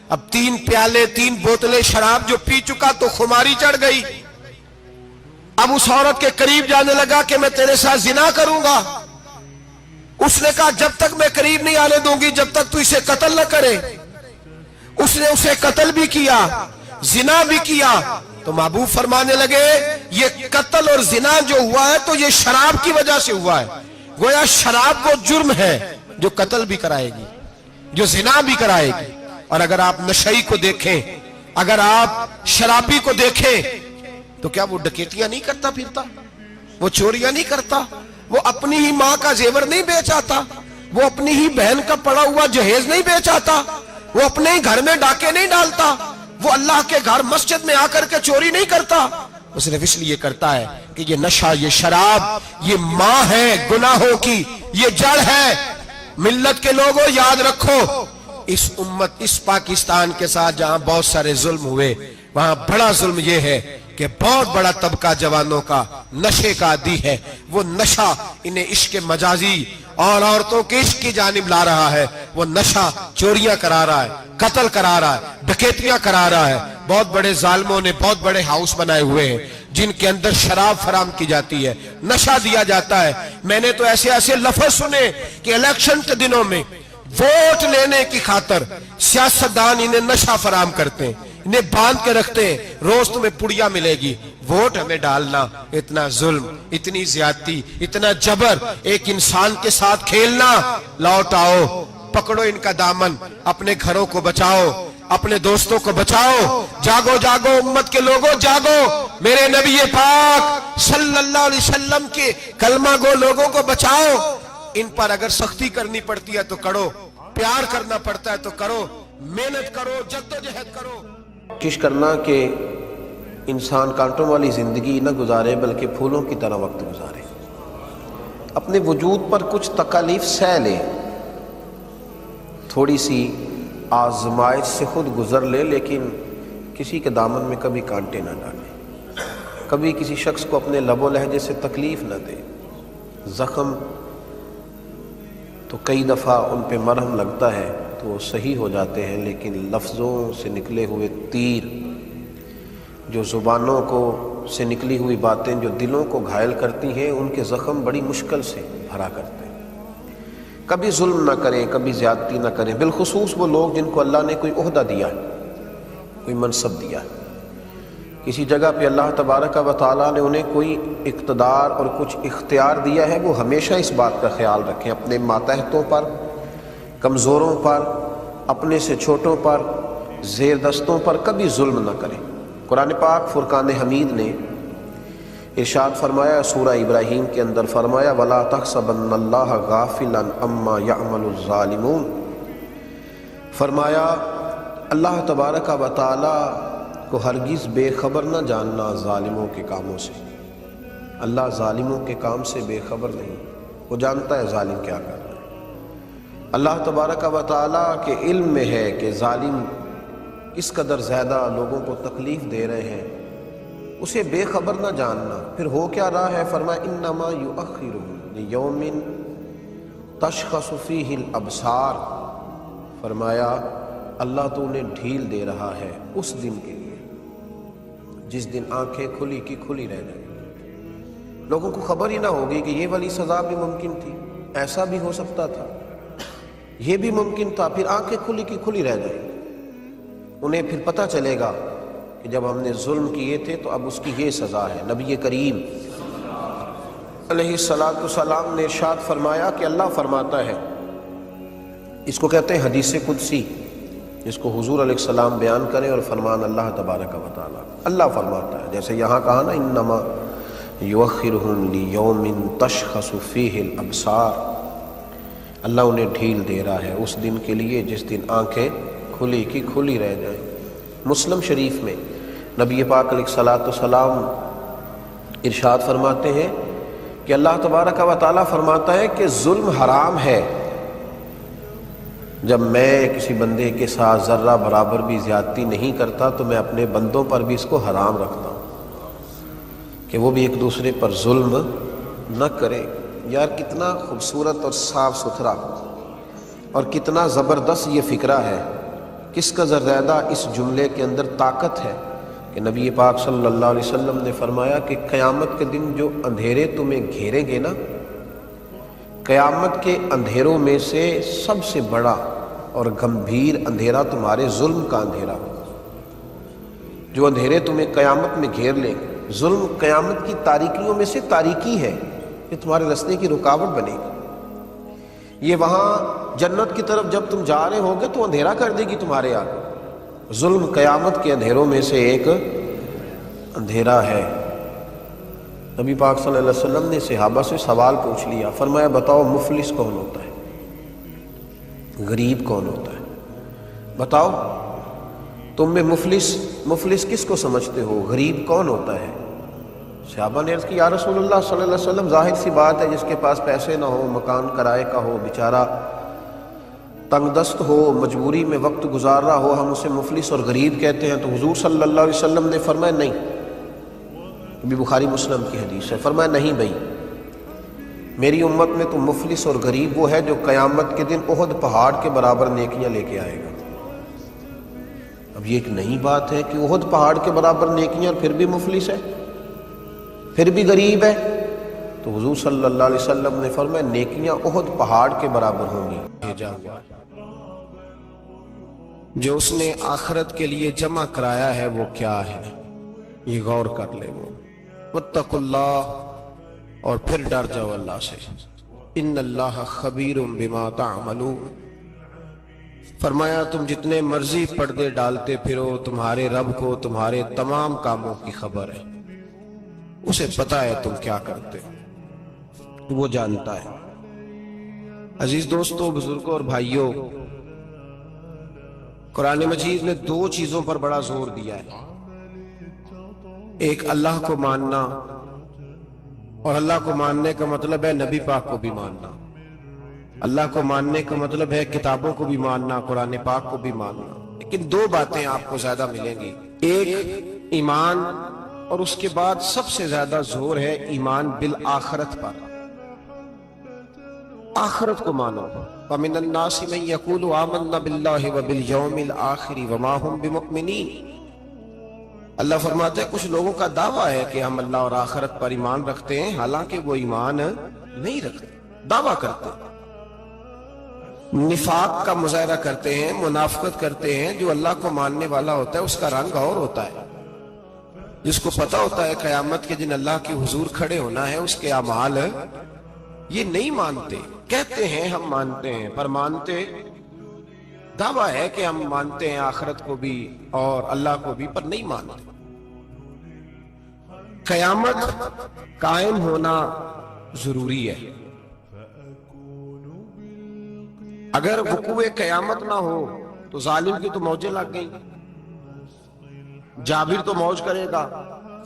اب 3 پیالے 3 بوتلیں شراب جو پی چکا تو خماری چڑھ گئی۔ اب اس عورت کے قریب جانے لگا کہ میں تیرے ساتھ زنا کروں گا، اس نے کہا جب تک میں قریب نہیں آنے دوں گی جب تک تو اسے قتل نہ کرے۔ اس نے اسے قتل بھی کیا، زنا بھی کیا۔ تو محبوب فرمانے لگے یہ قتل اور زنا جو ہوا ہے تو یہ شراب کی وجہ سے ہوا ہے، گویا شراب وہ جرم ہے جو قتل بھی کرائے گی، جو زنا بھی کرائے گی۔ اور اگر آپ نشئی کو دیکھیں، اگر آپ شرابی کو دیکھیں تو کیا وہ ڈکیتیاں نہیں کرتا پھرتا، وہ چوریاں نہیں کرتا، وہ اپنی ہی ماں کا زیور نہیں بیچ آتا، وہ اپنی ہی بہن کا پڑا ہوا جہیز نہیں بیچ آتا، وہ اپنے ہی گھر میں ڈاکے نہیں ڈالتا، وہ اللہ کے گھر مسجد میں آ کر کے چوری نہیں کرتا۔ وہ صرف اس لیے کرتا ہے کہ یہ نشہ، یہ شراب، یہ ماں ہے گناہوں کی، یہ جڑ ہے۔ ملت کے لوگوں یاد رکھو، اس امت، اس پاکستان کے ساتھ جہاں بہت سارے ظلم ہوئے، وہاں بڑا ظلم یہ ہے کہ بہت بڑا طبقہ جوانوں کا نشے کا عادی ہے، وہ نشہ انہیں عشق مجازی اور عورتوں کے عشق کی جانب لا رہا ہے، وہ نشہ چوریاں کرا رہا ہے، قتل کرا رہا ہے، ڈکیتیاں کرا رہا ہے۔ بہت بڑے ظالموں نے بہت بڑے ہاؤس بنائے ہوئے ہیں جن کے اندر شراب فراہم کی جاتی ہے، نشہ دیا جاتا ہے۔ میں نے تو ایسے ایسے لفظ سنے کہ الیکشن کے دنوں میں ووٹ لینے کی خاطر سیاستدان انہیں نشہ فراہم کرتے ہیں، انہیں باندھ کے رکھتے ہیں، روز تمہیں پڑیا ملے گی، ووٹ ہمیں ڈالنا۔ اتنا ظلم، اتنی زیادتی، اتنا جبر، ایک انسان کے ساتھ کھیلنا۔ لوٹ آؤ، پکڑو ان کا دامن، اپنے گھروں کو بچاؤ، اپنے دوستوں کو بچاؤ۔ جاگو جاگو امت کے لوگوں، جاگو، میرے نبی پاک صلی اللہ علیہ وسلم کے کلمہ گو لوگوں کو بچاؤ۔ ان پر اگر سختی کرنی پڑتی ہے تو کرو، پیار کرنا پڑتا ہے تو کرو، محنت کرو، جدوجہد کرو۔ کوشش کرنا کہ انسان کانٹوں والی زندگی نہ گزارے بلکہ پھولوں کی طرح وقت گزارے، اپنے وجود پر کچھ تکالیف سہ لے، تھوڑی سی آزمائش سے خود گزر لے، لیکن کسی کے دامن میں کبھی کانٹے نہ ڈالے، کبھی کسی شخص کو اپنے لب و لہجے سے تکلیف نہ دے۔ زخم تو کئی دفعہ ان پہ مرہم لگتا ہے تو وہ صحیح ہو جاتے ہیں، لیکن لفظوں سے نکلے ہوئے تیر، جو زبانوں کو سے نکلی ہوئی باتیں جو دلوں کو گھائل کرتی ہیں، ان کے زخم بڑی مشکل سے بھرا کرتے ہیں۔ کبھی ظلم نہ کریں، کبھی زیادتی نہ کریں، بالخصوص وہ لوگ جن کو اللہ نے کوئی عہدہ دیا ہے، کوئی منصب دیا ہے، کسی جگہ پہ اللہ تبارک و تعالیٰ نے انہیں کوئی اقتدار اور کچھ اختیار دیا ہے، وہ ہمیشہ اس بات کا خیال رکھیں، اپنے ماتحتوں پر، کمزوروں پر، اپنے سے چھوٹوں پر، زیر دستوں پر کبھی ظلم نہ کریں۔ قرآن پاک فرقان حمید نے ارشاد فرمایا، سورہ ابراہیم کے اندر فرمایا، وَلَا تَحْسَبَنَّ اللَّهَ غَافِلًا عَمَّا يَعْمَلُ الظَّالِمُونَ، فرمایا اللہ تبارک و تعالیٰ کو ہرگز بے خبر نہ جاننا ظالموں کے کاموں سے۔ اللہ ظالموں کے کام سے بے خبر نہیں، وہ جانتا ہے ظالم کیا کر رہا ہے۔ اللہ تبارک و تعالیٰ کے علم میں ہے کہ ظالم اس قدر زیادہ لوگوں کو تکلیف دے رہے ہیں، اسے بے خبر نہ جاننا۔ پھر ہو کیا رہا ہے؟ فرمایا انما یؤخرہم لیوم تشخص فیہ الابصار، فرمایا اللہ تو انہیں ڈھیل دے رہا ہے اس دن کے لیے جس دن آنکھیں کھلی کی کھلی رہ جائیں گی، لوگوں کو خبر ہی نہ ہوگی کہ یہ والی سزا بھی ممکن تھی، ایسا بھی ہو سکتا تھا، یہ بھی ممکن تھا، پھر آنکھیں کھلی کی کھلی رہ جائیں گی۔ انہیں پھر پتہ چلے گا کہ جب ہم نے ظلم کیے تھے تو اب اس کی یہ سزا ہے۔ نبی کریم علیہ السلام نے ارشاد فرمایا کہ اللہ فرماتا ہے، اس کو کہتے ہیں حدیث قدسی، جس کو حضور علیہ السلام بیان کریں اور فرمان اللہ تبارک و تعالیٰ۔ اللہ فرماتا ہے، جیسے یہاں کہا نا انما یؤخرہم لیوم تشخص فیہ الابصار، اللہ انہیں ڈھیل دے رہا ہے اس دن کے لیے جس دن آنکھیں کھلی کی کھلی رہ جائیں۔ مسلم شریف میں نبی پاک علیہ السلام ارشاد فرماتے ہیں کہ اللہ تبارک و تعالیٰ فرماتا ہے کہ ظلم حرام ہے، جب میں کسی بندے کے ساتھ ذرہ برابر بھی زیادتی نہیں کرتا تو میں اپنے بندوں پر بھی اس کو حرام رکھتا ہوں کہ وہ بھی ایک دوسرے پر ظلم نہ کرے۔ یار کتنا خوبصورت اور صاف ستھرا اور کتنا زبردست یہ فکرہ ہے، کس کا زیادہ اس جملے کے اندر طاقت ہے کہ نبی پاک صلی اللہ علیہ وسلم نے فرمایا کہ قیامت کے دن جو اندھیرے تمہیں گھیریں گے نا، قیامت کے اندھیروں میں سے سب سے بڑا اور گمبھیر اندھیرا تمہارے ظلم کا اندھیرا ہوگا۔ جو اندھیرے تمہیں قیامت میں گھیر لیں گے، ظلم قیامت کی تاریکیوں میں سے تاریکی ہے، یہ تمہارے راستے کی رکاوٹ بنے گی۔ یہ وہاں جنت کی طرف جب تم جا رہے ہوگے تو اندھیرا کر دے گی تمہارے آگے۔ ظلم قیامت کے اندھیروں میں سے ایک اندھیرا ہے۔ نبی پاک صلی اللہ علیہ وسلم نے صحابہ سے سوال پوچھ لیا، فرمایا بتاؤ مفلس کون ہوتا ہے، غریب کون ہوتا ہے؟ بتاؤ تم میں مفلس کس کو سمجھتے ہو، غریب کون ہوتا ہے؟ صحابہ نے عرض کی یا رسول اللہ صلی اللہ علیہ وسلم ظاہر سی بات ہے، جس کے پاس پیسے نہ ہو، مکان کرائے کا ہو، بیچارہ تنگ دست ہو، مجبوری میں وقت گزار رہا ہو، ہم اسے مفلس اور غریب کہتے ہیں، تو حضور صلی اللہ علیہ وسلم نے فرمایا نہیں، ابھی بخاری مسلم کی حدیث ہے، فرمایا نہیں بھائی، میری امت میں تو مفلس اور غریب وہ ہے جو قیامت کے دن احد پہاڑ کے برابر نیکیاں لے کے آئے گا۔ اب یہ ایک نئی بات ہے کہ احد پہاڑ کے برابر نیکیاں اور پھر بھی مفلس ہے، پھر بھی غریب ہے، تو حضور صلی اللہ علیہ وسلم نے فرمایا نیکیاں احد پہاڑ کے برابر ہوں گی۔ بھیجا ہوا جو اس نے آخرت کے لیے جمع کرایا ہے وہ کیا ہے، یہ غور کر لے وہ۔ واتقوا اللہ، اور پھر ڈر جاؤ اللہ سے، ان اللہ خبیر بما تعملون۔ فرمایا تم جتنے مرضی پردے ڈالتے پھرو، تمہارے رب کو تمہارے تمام کاموں کی خبر ہے، اسے پتا ہے تم کیا کرتے ہو، وہ جانتا ہے۔ عزیز دوستو، بزرگوں اور بھائیوں، قرآن مجید نے دو چیزوں پر بڑا زور دیا ہے، ایک اللہ کو ماننا، اور اللہ کو ماننے کا مطلب ہے نبی پاک کو بھی ماننا۔ اللہ کو ماننے کا مطلب ہے کتابوں کو بھی ماننا، قرآن پاک کو بھی ماننا۔ لیکن دو باتیں آپ کو زیادہ ملیں گی، ایک ایمان، اور اس کے بعد سب سے زیادہ زور ہے ایمان بالآخرت پر، آخرت کو مانو۔ وَمِنَ النَّاسِ مَن يَقُولُ آمَنَّا بِاللَّهِ وَبِالْيَوْمِ الْآخِرِ وَمَا هُمْ بِمُؤْمِنِينَ۔ اللہ فرماتے ہیں کچھ لوگوں کا دعویٰ ہے کہ ہم اللہ اور آخرت پر ایمان رکھتے ہیں، حالانکہ وہ ایمان نہیں رکھتے، دعویٰ کرتے ہیں، نفاق کا مظاہرہ کرتے ہیں، منافقت کرتے ہیں۔ جو اللہ کو ماننے والا ہوتا ہے اس کا رنگ اور ہوتا ہے، جس کو پتا ہوتا ہے قیامت کے دن اللہ کے حضور کھڑے ہونا ہے، اس کے اعمال یہ نہیں مانتے، کہتے ہیں ہم مانتے ہیں، پر مانتے، دعویٰ ہے کہ ہم مانتے ہیں آخرت کو بھی اور اللہ کو بھی، پر نہیں مانتے۔ قیامت قائم ہونا ضروری ہے، اگر وقوع قیامت نہ ہو تو ظالم کی تو موجیں لگ گئی، جابر تو موج کرے گا،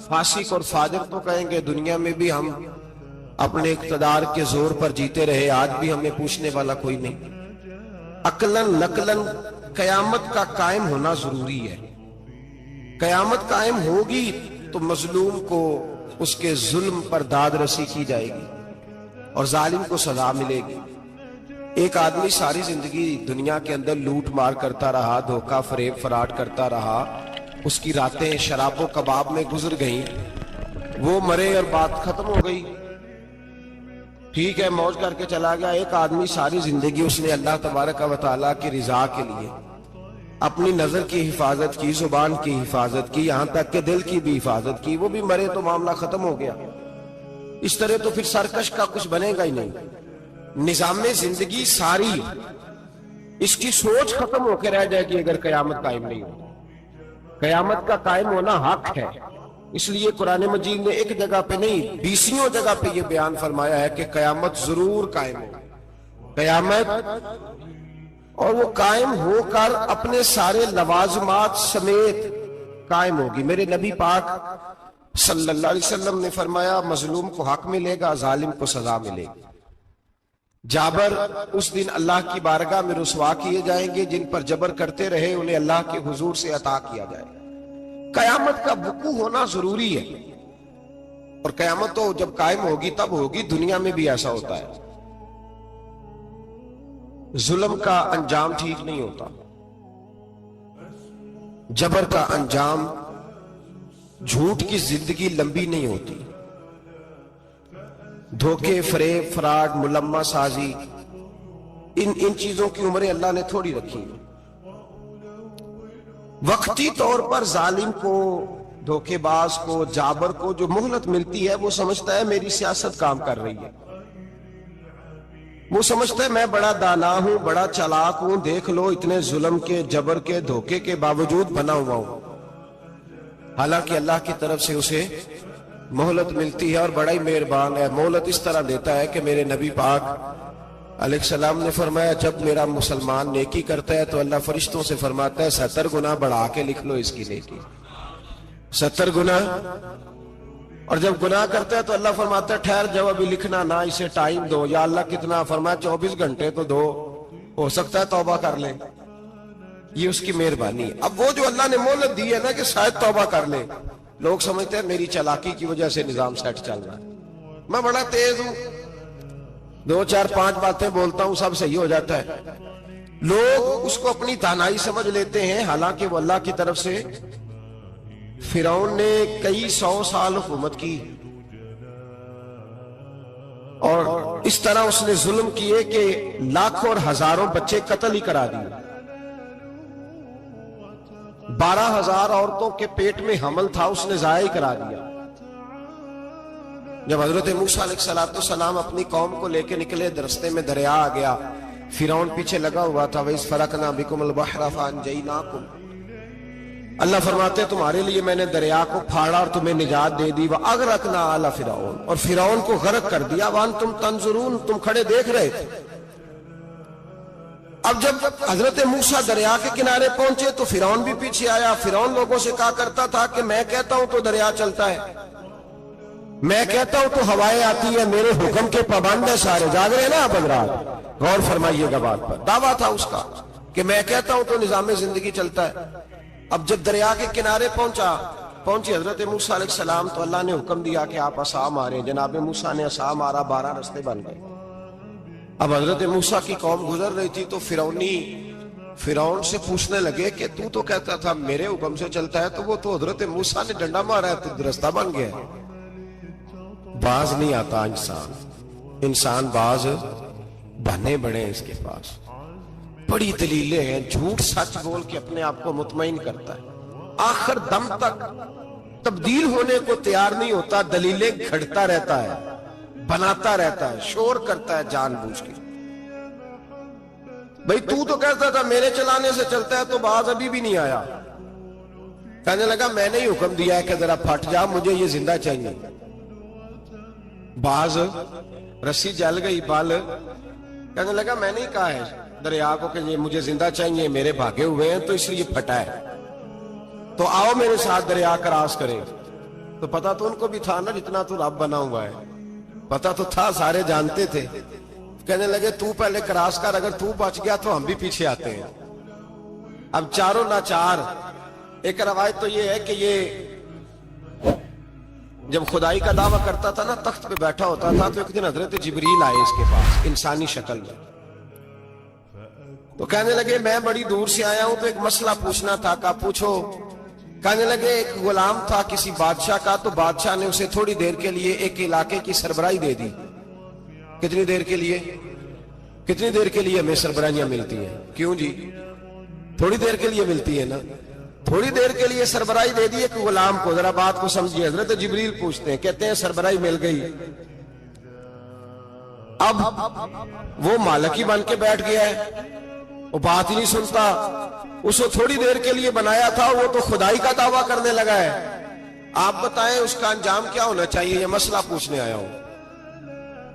فاسق اور فاجر تو کہیں گے دنیا میں بھی ہم اپنے اقتدار کے زور پر جیتے رہے، آج بھی ہمیں پوچھنے والا کوئی نہیں۔ عقلاً نقلاً قیامت کا قائم ہونا ضروری ہے۔ قیامت قائم ہوگی تو مظلوم کو اس کے ظلم پر داد رسی کی جائے گی اور ظالم کو سزا ملے گی۔ ایک آدمی ساری زندگی دنیا کے اندر لوٹ مار کرتا رہا، دھوکہ فریب فراڈ کرتا رہا، اس کی راتیں شراب و کباب میں گزر گئیں، وہ مرے اور بات ختم ہو گئی، ٹھیک ہے موج کر کے چلا گیا۔ ایک آدمی ساری زندگی اس نے اللہ تبارک و تعالیٰ کی رضا کے لیے اپنی نظر کی حفاظت کی، زبان کی حفاظت کی، یہاں تک کہ دل کی بھی حفاظت کی، وہ بھی مرے تو معاملہ ختم ہو گیا۔ اس طرح تو پھر سرکش کا کچھ بنے گا ہی نہیں، نظام زندگی ساری اس کی سوچ ختم ہو کے رہ جائے گی اگر قیامت قائم نہیں ہو۔ قیامت کا قائم ہونا حق ہے، اس لیے قرآن مجید نے ایک جگہ پہ نہیں 20 جگہ پہ یہ بیان فرمایا ہے کہ قیامت ضرور قائم ہو، قیامت، اور وہ قائم ہو کر اپنے سارے لوازمات سمیت قائم ہوگی۔ میرے نبی پاک صلی اللہ علیہ وسلم نے فرمایا مظلوم کو حق ملے گا، ظالم کو سزا ملے گی۔ جابر اس دن اللہ کی بارگاہ میں رسوا کیے جائیں گے، جن پر جبر کرتے رہے انہیں اللہ کے حضور سے عطا کیا جائے گا۔ قیامت کا وقوع ہونا ضروری ہے، اور قیامت تو جب قائم ہوگی تب ہوگی، دنیا میں بھی ایسا ہوتا ہے، ظلم کا انجام ٹھیک نہیں ہوتا، جبر کا انجام، جھوٹ کی زندگی لمبی نہیں ہوتی، دھوکے فریب فراڈ ملمہ سازی، ان چیزوں کی عمریں اللہ نے تھوڑی رکھی ہیں۔ وقتی طور پر ظالم کو، دھوکے باز کو، جابر کو جو مہلت ملتی ہے وہ سمجھتا ہے میری سیاست کام کر رہی ہے، وہ سمجھتا ہے میں بڑا دانا ہوں، بڑا چالاک ہوں، دیکھ لو اتنے ظلم کے، جبر کے، دھوکے کے باوجود بنا ہوا ہوں، حالانکہ اللہ کی طرف سے اسے مہلت ملتی ہے اور بڑا ہی مہربان ہے۔ مہلت اس طرح دیتا ہے کہ میرے نبی پاک علیہ السلام نے فرمایا جب میرا مسلمان نیکی کرتا ہے تو اللہ فرشتوں سے فرماتا ہے 70 گنا بڑھا کے لکھ لو اس کی نیکی، 70 گنا، اور جب گناہ کرتا ہے تو اللہ فرماتا ہے ٹھہر جاؤ ابھی لکھنا نہ، اسے ٹائم دو، یا اللہ کتنا، فرمایا 24 گھنٹے تو دو، ہو سکتا ہے توبہ کر لیں، یہ اس کی مہربانی ہے۔ اب وہ جو اللہ نے مہلت دی ہے نا کہ شاید توبہ کر لیں، لوگ سمجھتے ہیں میری چالاکی کی وجہ سے نظام سیٹ چل رہا ہے، میں بڑا تیز ہوں، 2 4 5 باتیں بولتا ہوں سب صحیح ہو جاتا ہے۔ لوگ اس کو اپنی دانائی سمجھ لیتے ہیں، حالانکہ وہ اللہ کی طرف سے۔ فرعون نے کئی 100 سال حکومت کی اور اس طرح اس نے ظلم کیے کہ لاکھوں اور ہزاروں بچے قتل ہی کرا دیے۔ 12,000 عورتوں کے پیٹ میں حمل تھا، اس نے ضائع کرا دیا۔ جب حضرت موسیٰ علیہ السلام اپنی قوم کو لے کے نکلے، رستے میں دریا آ گیا، فرعون پیچھے لگا ہوا تھا۔ وَإِذْ فَرَقْنَا بِكُمُ الْبَحْرَ فَأَنْجَيْنَاكُمْ، اللہ فرماتے ہیں تمہارے لیے میں نے دریا کو پھاڑا اور تمہیں نجات دے دی۔ وَأَغْرَقْنَا آلَ فِرْعَوْنَ، اور فرعون کو غرق کر دیا۔ وَأَنْتُمْ تَنْظُرُونَ، تم کھڑے دیکھ رہے تھے۔ اب جب حضرت موسیٰ دریا کے کنارے پہنچے تو فرعون بھی پیچھے آیا۔ فرعون لوگوں سے کہا کرتا تھا کہ میں کہتا ہوں تو دریا چلتا ہے، میں کہتا ہوں تو ہوائیں آتی ہے، میرے حکم کے پابند ہے سارے۔ جاگ رہے ہیں نا آپ حضرات، غور فرمائیے گا بات پر۔ دعویٰ تھا اس کا کہ میں کہتا ہوں تو نظام زندگی چلتا ہے۔ اب جب دریا کے کنارے پہنچی حضرت موسیٰ علیہ السلام تو اللہ نے حکم دیا کہ آپ عصا ماریں۔ جناب موسیٰ نے عصا مارا، 12 رستے بن گئے۔ اب حضرت موسیٰ کی قوم گزر رہی تھی تو فرعون سے پوچھنے لگے کہ تو کہتا تھا میرے حکم سے چلتا ہے، تو وہ تو حضرت موسیٰ نے ڈنڈا مارا ہے تو رستہ بن گیا ہے۔ باز نہیں آتا انسان باز بنے بڑے ہیں اس کے پاس، بڑی دلیلیں ہیں، جھوٹ سچ بول کے اپنے آپ کو مطمئن کرتا ہے، آخر دم تک تبدیل ہونے کو تیار نہیں ہوتا، دلیلیں گھڑتا رہتا ہے، بناتا رہتا ہے، شور کرتا ہے جان بوجھ کے۔ بھئی تو کہتا تھا میرے چلانے سے چلتا ہے، تو باز ابھی بھی نہیں آیا۔ کہنے لگا میں نے ہی حکم دیا ہے کہ ذرا پھٹ جا، مجھے یہ زندہ چاہیے۔ باز رسی جل گئی، بال کہنے لگا میں نہیں کہا ہے دریا کو کہ یہ مجھے زندہ چاہیے، میرے بھاگے ہوئے ہیں تو اس لیے پھٹا ہے، تو آؤ میرے ساتھ دریا کراس کریں۔ تو پتا تو ان کو بھی تھا نا جتنا تو رب بنا ہوا ہے، پتا تو تھا، سارے جانتے تھے۔ کہنے لگے تو پہلے کراس کر، اگر تو بچ گیا تو ہم بھی پیچھے آتے ہیں۔ اب چاروں ناچار۔ ایک روایت تو یہ ہے کہ یہ جب خدائی کا دعویٰ کرتا تھا نا، تخت پہ بیٹھا ہوتا تھا، تو ایک دن حضرت جبریل آئے اس کے پاس انسانی شکل میں، تو کہنے لگے میں بڑی دور سے آیا ہوں تو ایک مسئلہ پوچھنا تھا۔ کہا پوچھو۔ کہنے لگے ایک غلام تھا کسی بادشاہ کا، تو بادشاہ نے اسے تھوڑی دیر کے لیے ایک علاقے کی سربراہی دے دی۔ کتنی دیر کے لیے ہمیں سربراہیاں ملتی ہیں؟ کیوں جی؟ تھوڑی دیر کے لیے ملتی ہے نا، تھوڑی دیر کے لیے سربراہی دے دی ایک غلام کو۔ ذرا بات کو سمجھیے، حضرت جبریل پوچھتے ہیں، کہتے ہیں سربراہی مل گئی، اب وہ مالک ہی بن کے بیٹھ گیا ہے، وہ بات ہی نہیں سنتا، اس کو تھوڑی دیر کے لیے بنایا تھا، وہ تو خدائی کا دعویٰ کرنے لگا ہے، آپ بتائیں اس کا انجام کیا ہونا چاہیے؟ یہ مسئلہ پوچھنے آیا ہوں۔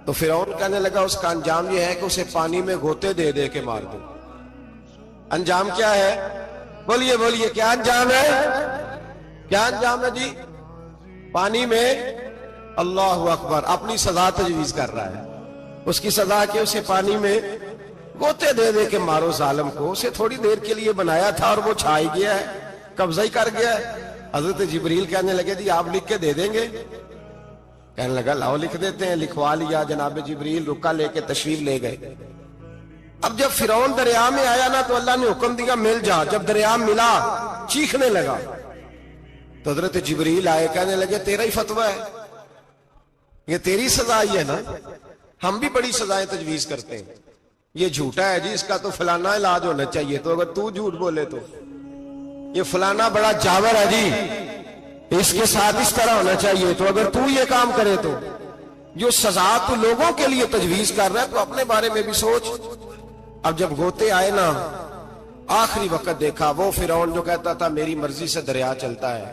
تو فرعون کہنے لگا اس کا انجام یہ ہے کہ اسے پانی میں غوطے دے دے کے مار دو۔ انجام کیا ہے؟ بولیے کیا انجام ہے؟ کیا انجام ہے جی؟ پانی میں، اللہ اکبر، اپنی سزا تجویز کر رہا ہے۔ اس کی سزا کہ اسے پانی میں غوطے دے دے کے مارو ظالم کو۔ اسے تھوڑی دیر کے لیے بنایا تھا اور وہ چھائی گیا ہے، قبضہ ہی کر گیا ہے۔ حضرت جبریل کہنے لگے جی آپ لکھ کے دے دیں گے؟ کہنے لگا لاؤ لکھ دیتے ہیں۔ لکھوا لیا، جناب جبریل رکا لے کے تشریف لے گئے۔ اب جب فرعون دریا میں آیا نا تو اللہ نے حکم دیا مل جا۔ جب دریا ملا چیخنے لگا تو حضرت جبریل آئے، کہنے لگے تیرا ہی فتویٰ ہے، یہ تیری سزا ہی ہے نا، ہم بھی بڑی سزائیں تجویز کرتے ہیں، یہ جھوٹا ہے جی، اس کا تو فلانا علاج ہونا چاہیے، تو اگر تو جھوٹ بولے تو یہ فلانا بڑا جاور ہے جی، اس کے ساتھ اس طرح ہونا چاہیے، تو اگر تو یہ کام کرے تو جو سزا تو لوگوں کے لیے تجویز کر رہا ہے تو اپنے بارے میں بھی سوچ۔ اب جب غوطے آئے نا، آخری وقت دیکھا وہ فرعون جو کہتا تھا میری مرضی سے دریا چلتا ہے،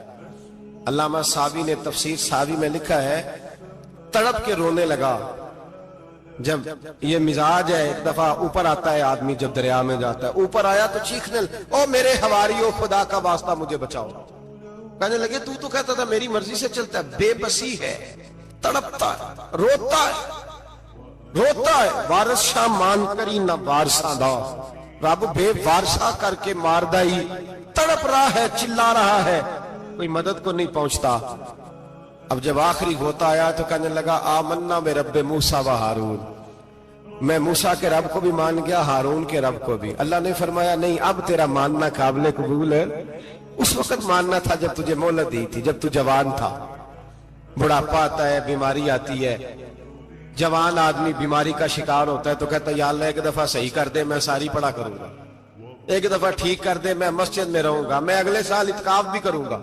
علامہ ساوی نے تفسیر ساوی میں لکھا ہے تڑپ کے رونے لگا۔ جب یہ مزاج ہے، ایک دفعہ اوپر آتا ہے آدمی جب دریا میں جاتا ہے، اوپر آیا تو چیخنے او میرے حواریو خدا کا واسطہ مجھے بچاؤ۔ کہنے لگے تو کہتا تھا میری مرضی سے چلتا ہے، بے بسی ہے، تڑپتا ہے، روتا ہے۔ روتا ہے وارث شاہ مان کری نہ وارثاں دا، رب بے وارثہ کر کے ماردائی، تڑپ رہا ہے چلا رہا ہے، کوئی مدد کو نہیں پہنچتا۔ اب جب آخری ہوتا آیا تو کہنے لگا آمنا بے رب موسیٰ و ہارون، میں موسیٰ کے رب کو بھی مان گیا، ہارون کے رب کو بھی۔ اللہ نے فرمایا نہیں، اب تیرا ماننا قابل قبول ہے، اس وقت ماننا تھا جب تجھے مہلت دی تھی، جب تو جوان تھا۔ بڑھاپا آتا ہے، بیماری آتی ہے، جوان آدمی بیماری کا شکار ہوتا ہے تو کہتا ہے یا اللہ ایک دفعہ صحیح کر دے، میں ساری پڑھا کروں گا، ایک دفعہ ٹھیک کر دے، میں مسجد میں رہوں گا، میں اگلے سال اعتکاف بھی کروں گا،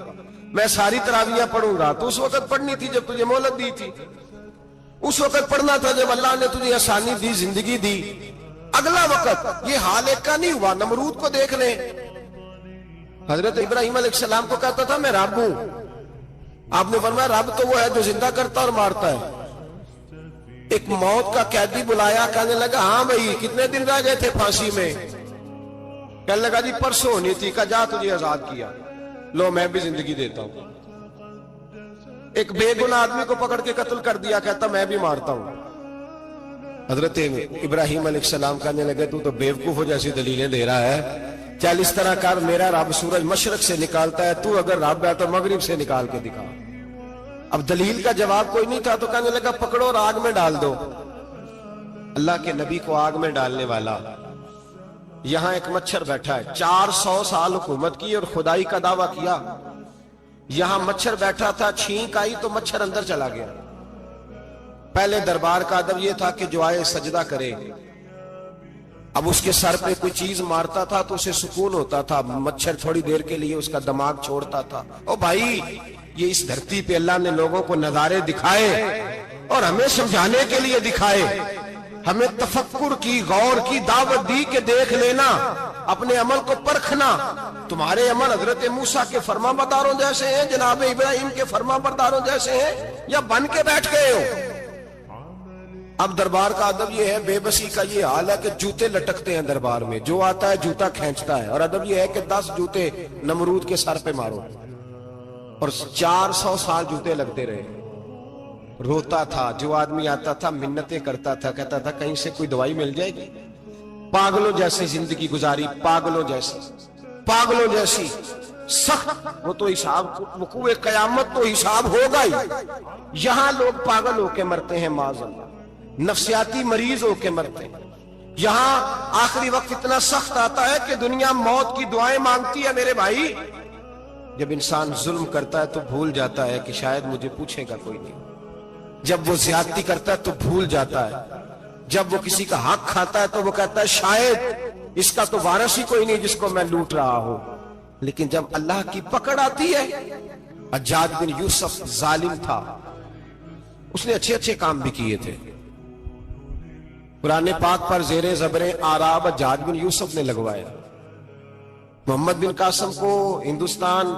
میں ساری تراویحیں پڑھوں گا۔ تو اس وقت پڑھنی تھی جب تجھے مہلت دی تھی، اس وقت پڑھنا تھا جب اللہ نے تجھے آسانی دی، زندگی دی۔ اگلا وقت یہ حال ایک کا نہیں ہوا، نمرود کو دیکھ لیں، حضرت ابراہیم علیہ السلام کو کہتا تھا میں رب ہوں، آپ نے فرمایا رب تو وہ ہے جو زندہ کرتا اور مارتا ہے۔ ایک موت کا قیدی بلایا، کہنے لگا ہاں بھائی کتنے دن رہ گئے تھے پھانسی میں؟ کہنے لگا جی پرسوں ہونی تھی، کہا جا تجھے آزاد کیا، لو میں بھی زندگی دیتا ہوں۔ ایک بے گناہ آدمی کو پکڑ کے قتل کر دیا، کہتا میں بھی مارتا ہوں۔ حضرت ابراہیم علیہ السلام کہنے لگے تو بیوقوفوں جیسی دلیلیں دے رہا ہے، چل اس طرح کر، میرا رب سورج مشرق سے نکالتا ہے، تو اگر رب ہے تو مغرب سے نکال کے دکھا۔ اب دلیل کا جواب کوئی نہیں تھا تو کہنے لگا پکڑو اور آگ میں ڈال دو۔ اللہ کے نبی کو آگ میں ڈالنے والا، یہاں ایک مچھر بیٹھا ہے، 400 سال حکومت کی اور خدائی کا دعویٰ کیا، یہاں مچھر بیٹھا تھا، چھینک آئی تو مچھر اندر چلا گیا۔ پہلے دربار کا ادب یہ تھا کہ جو آئے سجدہ کرے، اب اس کے سر پہ کوئی چیز مارتا تھا تو اسے سکون ہوتا تھا، مچھر تھوڑی دیر کے لیے اس کا دماغ چھوڑتا تھا۔ او بھائی یہ اس دھرتی پہ اللہ نے لوگوں کو نظارے دکھائے اور ہمیں سمجھانے کے لیے دکھائے، ہمیں تفکر کی، غور کی دعوت دی کہ دیکھ لینا، اپنے عمل کو پرکھنا، تمہارے عمل حضرت موسیٰ کے فرما برداروں جیسے ہیں، جناب ابراہیم کے فرما برداروں جیسے ہیں، یا بن کے بیٹھ گئے ہو۔ اب دربار کا ادب یہ ہے، بے بسی کا یہ حال ہے کہ جوتے لٹکتے ہیں دربار میں، جو آتا ہے جوتا کھینچتا ہے، اور ادب یہ ہے کہ 10 جوتے نمرود کے سر پہ مارو، اور 400 سال جوتے لگتے رہے۔ روتا تھا، جو آدمی آتا تھا منتیں کرتا تھا، کہتا تھا کہیں سے کوئی دوائی مل جائے گی۔ پاگلوں جیسی زندگی گزاری، پاگلوں جیسی سخت، وہ تو حساب، وقوع قیامت تو حساب ہوگا ہی۔ یہاں لوگ پاگل ہو کے مرتے ہیں معاذ اللہ، نفسیاتی مریض ہو کے مرتے ہیں۔ یہاں آخری وقت اتنا سخت آتا ہے کہ دنیا موت کی دعائیں مانگتی ہے میرے بھائی۔ جب انسان ظلم کرتا ہے تو بھول جاتا ہے کہ شاید مجھے پوچھے گا کوئی نہیں، جب وہ زیادتی کرتا ہے تو بھول جاتا ہے، جب وہ کسی کا حق کھاتا ہے تو وہ کہتا ہے شاید اس کا تو وارث ہی کوئی نہیں جس کو میں لوٹ رہا ہوں۔ لیکن جب اللہ کی پکڑ آتی ہے، حجاج بن یوسف ظالم تھا، اس نے اچھے کام بھی کیے تھے، قرآن پاک پر زیر زبریں آراب حجاج بن یوسف نے لگوائے۔ محمد بن قاسم کو ہندوستان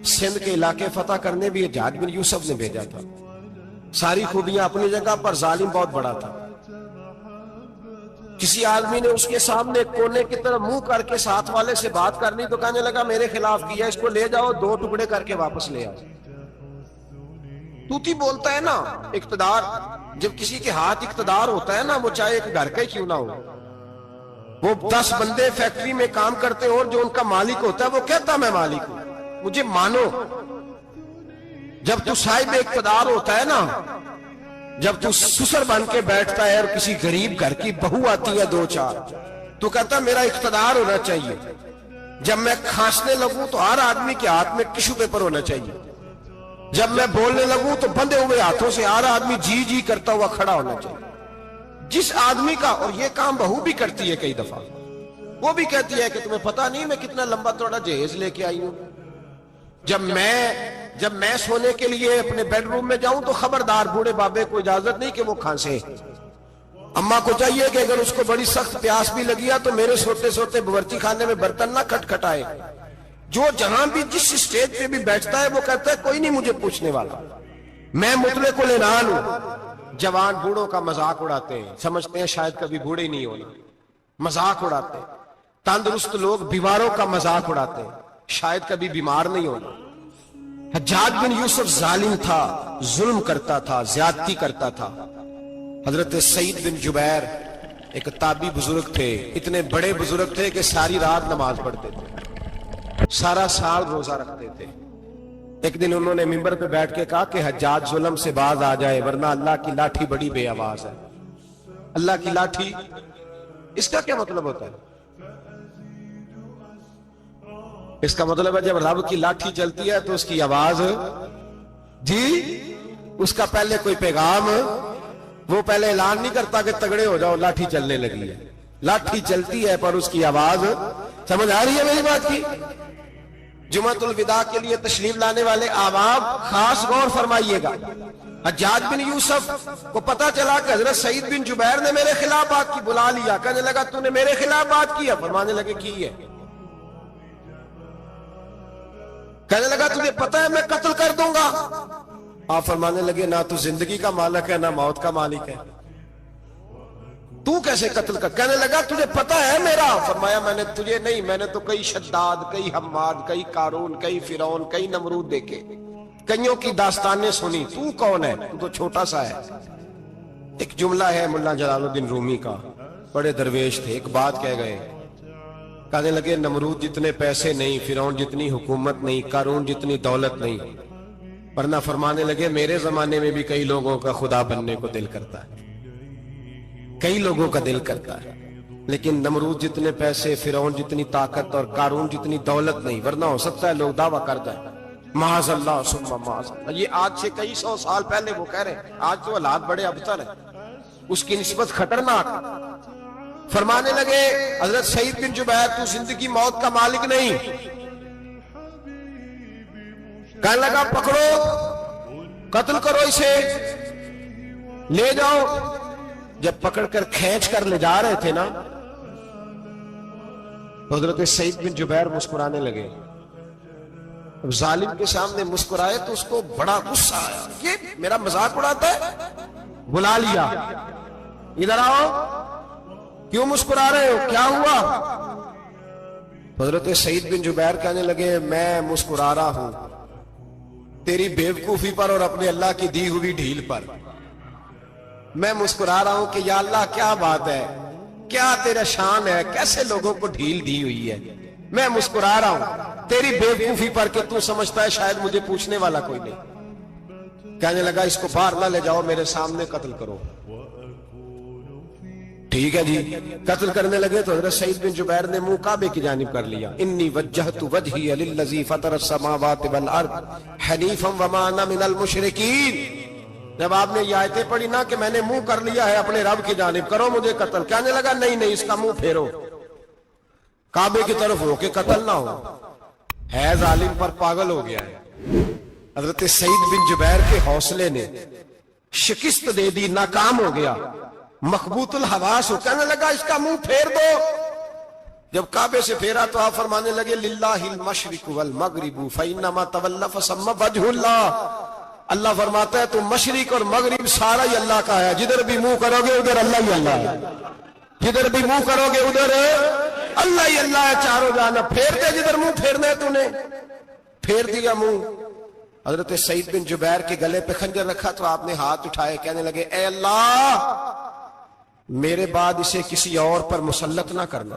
سندھ کے علاقے فتح کرنے بھی حجاج بن یوسف نے بھیجا تھا۔ ساری خوبیاں اپنی جگہ پر، ظالم بہت بڑا تھا۔ کسی آدمی نے اس کے سامنے کونے کی طرف منہ کر کے ساتھ والے سے بات کرنی تو کہنے لگا میرے خلاف کیا، اس کو لے جاؤ، 2 ٹکڑے کر کے واپس لے آؤ۔ توتی بولتا ہے نا، اقتدار، جب کسی کے ہاتھ اقتدار ہوتا ہے نا، وہ چاہے ایک گھر کا ہی کیوں نہ ہو، وہ 10 بندے فیکٹری میں کام کرتے اور جو ان کا مالک ہوتا ہے وہ کہتا میں مالک ہوں، مجھے مانو۔ جب تو صاحب اقتدار ہوتا ہے نا، جب تو سسر بن کے بیٹھتا ہے اور کسی غریب گھر کی بہو آتی ہے 2-4 تو کہتا میرا اقتدار ہونا چاہیے، جب میں کھانسنے لگوں تو ہر آدمی کے ہاتھ میں ٹشو پیپر ہونا چاہیے، جب میں بولنے لگوں تو بندے ہوئے ہاتھوں سے ہر آدمی جی جی کرتا ہوا کھڑا ہونا چاہیے۔ جس آدمی کا، اور یہ کام بہو بھی کرتی ہے کئی دفعہ، وہ بھی کہتی ہے کہ تمہیں پتہ نہیں میں کتنا لمبا چوڑا جہیز لے کے آئی ہوں، جب میں سونے کے لیے اپنے بیڈ روم میں جاؤں تو خبردار بوڑھے بابے کو اجازت نہیں کہ وہ کھانسے، اماں کو چاہیے کہ اگر اس کو بڑی سخت پیاس بھی لگی تو میرے سوتے سوتے باورچی خانے میں برتن نہ کھٹکھٹائے۔ جو جہاں بھی جس اسٹیج پہ بھی بیٹھتا ہے وہ کہتا ہے کوئی نہیں مجھے پوچھنے والا، میں مطلق العنان ہوں۔ جوان بوڑھوں کا مذاق اڑاتے ہیں، سمجھتے ہیں شاید کبھی بوڑھے نہیں ہونا، مذاق اڑاتے ہیں۔ تندرست لوگ بیماروں کا مذاق اڑاتے ہیں، شاید کبھی بیمار نہیں ہونا۔ حجاج بن یوسف ظالم تھا، ظلم کرتا تھا، زیادتی کرتا تھا۔ حضرت سعید بن جبیر ایک تابعی بزرگ تھے، اتنے بڑے بزرگ تھے کہ ساری رات نماز پڑھتے تھے، سارا سال روزہ رکھتے تھے۔ ایک دن انہوں نے منبر پہ بیٹھ کے کہا کہ حجاج ظلم سے باز آ جائے ورنہ اللہ کی لاٹھی بڑی بے آواز ہے۔ اللہ کی لاٹھی، اس کا کیا مطلب ہوتا ہے؟ اس کا مطلب ہے جب رب کی لاٹھی چلتی ہے تو اس کی آواز، جی اس کا پہلے کوئی پیغام، وہ پہلے اعلان نہیں کرتا کہ تگڑے ہو جاؤ لاٹھی چلنے لگی ہے، لاٹھی چلتی ہے پر اس کی آواز، سمجھ آ رہی ہے میری بات کی؟ جمعۃ الوداع کے لیے تشریف لانے والے عوام خاص غور فرمائیے گا۔ حجاج بن یوسف کو پتا چلا کہ حضرت سعید بن جبیر نے میرے خلاف بات کی، بلا لیا، کہنے لگا تو نے میرے خلاف بات کی ہے؟ فرمانے لگے کی ہے۔ کہنے لگا تجھے پتا ہے میں قتل کر دوں گا؟ آپ فرمانے لگے نہ تو زندگی کا مالک ہے نہ موت کا مالک ہے، تو کیسے قتل کر؟ کہنے لگا تجھے پتا ہے میرا؟ فرمایا میں نے تجھے نہیں، میں نے تو کئی شداد، کئی حماد، کئی قارون، کئی فرعون، کئی نمرود دیکھے، کئیوں کی داستانیں سنی، تو کون ہے؟ تو تو چھوٹا سا ہے۔ ایک جملہ ہے مولانا جلال الدین رومی کا، بڑے درویش تھے، ایک بات کہہ گئے، کہنے لگے نمرود جتنے پیسے نہیں، فرعون جتنی حکومت نہیں، قارون جتنی دولت نہیں، ورنہ فرمانے لگے میرے زمانے میں بھی کئی لوگوں کا خدا بننے کو دل کرتا ہے، کئی لوگوں کا دل کرتا ہے، لیکن نمرود جتنے پیسے، فرعون جتنی طاقت اور قارون جتنی دولت نہیں، ورنہ ہو سکتا ہے لوگ دعویٰ کر جائیں معاذ اللہ ثم معاذ اللہ۔ یہ آج سے کئی سو سال پہلے وہ کہہ رہے ہیں، آج تو حالات بڑے ابتر ہیں، اس کی نسبت خطرناک۔ فرمانے لگے حضرت سعید بن جبیر تو زندگی موت کا مالک نہیں۔ کہنے لگا پکڑو، قتل کرو اسے، لے جاؤ۔ جب پکڑ کر کھینچ کر لے جا رہے تھے نا، حضرت سعید بن جبیر مسکرانے لگے۔ اب ظالم کے سامنے مسکرائے تو اس کو بڑا غصہ آیا، یہ میرا مذاق اڑاتا ہے؟ بلا لیا، ادھر آؤ، کیوں مسکرا رہے ہو، کیا ہوا؟ حضرت سعید بن جبیر کہنے لگے میں مسکرا رہا ہوں تیری بیوقوفی پر اور اپنے اللہ کی دی ہوئی ڈھیل پر۔ میں مسکرا رہا ہوں کہ یا اللہ کیا بات ہے، کیا تیرا شان ہے، کیسے لوگوں کو ڈھیل دی ہوئی ہے۔ میں مسکرا رہا ہوں تیری بیوقوفی پر کہ تو سمجھتا ہے شاید مجھے پوچھنے والا کوئی نہیں۔ کہنے لگا اس کو باہر نہ لے جاؤ، میرے سامنے قتل کرو۔ ٹھیک ہے جی، قتل کرنے لگے تو حضرت سعید بن جبیر نے منہ کعبے کی جانب کر لیا، انی وجہت وجہی للذی فطر السماوات والارض حنیفا وما انا من المشرکین۔ جب آپ نے یہ آیتیں پڑھی نا کہ میں نے منہ کر لیا ہے اپنے رب کی جانب، کرو مجھے قتل، کہنے لگا نہیں نہیں، اس کا منہ پھیرو، کعبے کی طرف ہو کے قتل نہ ہو، ہے ظالم پر پاگل ہو گیا ہے۔ حضرت سعید بن جبیر کے حوصلے نے شکست دے دی، ناکام ہو گیا، مخبوط الحواس ہو، کہنے لگا اس کا منہ پھیر دو۔ جب کعبے سے پھیرا تو آپ فرمانے لگے للہ المشرق والمغرب فانما تولى فثم وجه اللہ۔ اللہ فرماتا ہے تو مشرق اور مغرب سارا ہی اللہ کا ہے، جدھر بھی منہ کرو گے ادھر اللہ ہی اللہ ہے، جدھر بھی منہ کرو گے ادھر اللہ ہی اللہ ہے، چاروں جانب۔ پھیر دے جدھر منہ پھیرنا ہے تو نے، پھیر دیا منہ۔ حضرت سعید بن جبیر کے گلے پہ خنجر رکھا تو آپ نے ہاتھ اٹھائے، کہنے لگے اے اللہ میرے بعد اسے کسی اور پر مسلط نہ کرنا،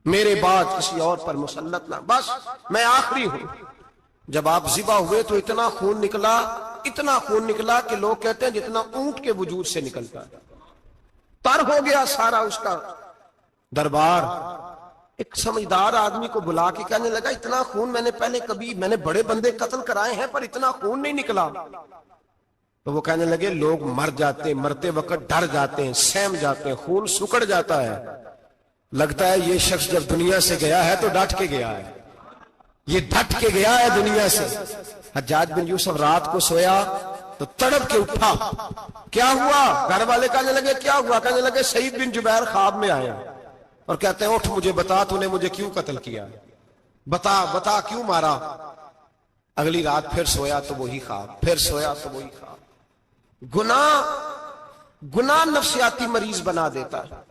میرے بعد کسی اور پر مسلط نہ، بس میں آخری ہوں۔ جب آپ ذبح ہوئے تو اتنا خون نکلا، اتنا خون نکلا کہ لوگ کہتے ہیں جتنا اونٹ کے وجود سے نکلتا ہے، تر ہو گیا سارا اس کا دربار۔ ایک سمجھدار آدمی کو بلا کے کہنے لگا اتنا خون میں نے بڑے بندے قتل کرائے ہیں پر اتنا خون نہیں نکلا۔ تو وہ کہنے لگے لوگ مر جاتے، مرتے وقت ڈر جاتے ہیں، سہم جاتے ہیں، خون سکڑ جاتا ہے، لگتا ہے یہ شخص جب دنیا سے گیا ہے تو ڈٹ کے گیا ہے، یہ ڈٹ کے گیا ہے دنیا سے۔ حجاج بن یوسف رات کو سویا تو تڑپ کے اٹھا، کیا ہوا؟ گھر والے کہنے لگے کیا ہوا؟ کہنے لگے سعید بن جبیر خواب میں آیا اور کہتے ہیں اٹھ مجھے بتا تو نے مجھے کیوں قتل کیا، بتا کیوں مارا؟ اگلی رات پھر سویا تو وہی خواب، پھر سویا تو وہی خواب۔ گناہ نفسیاتی مریض بنا دیتا ہے،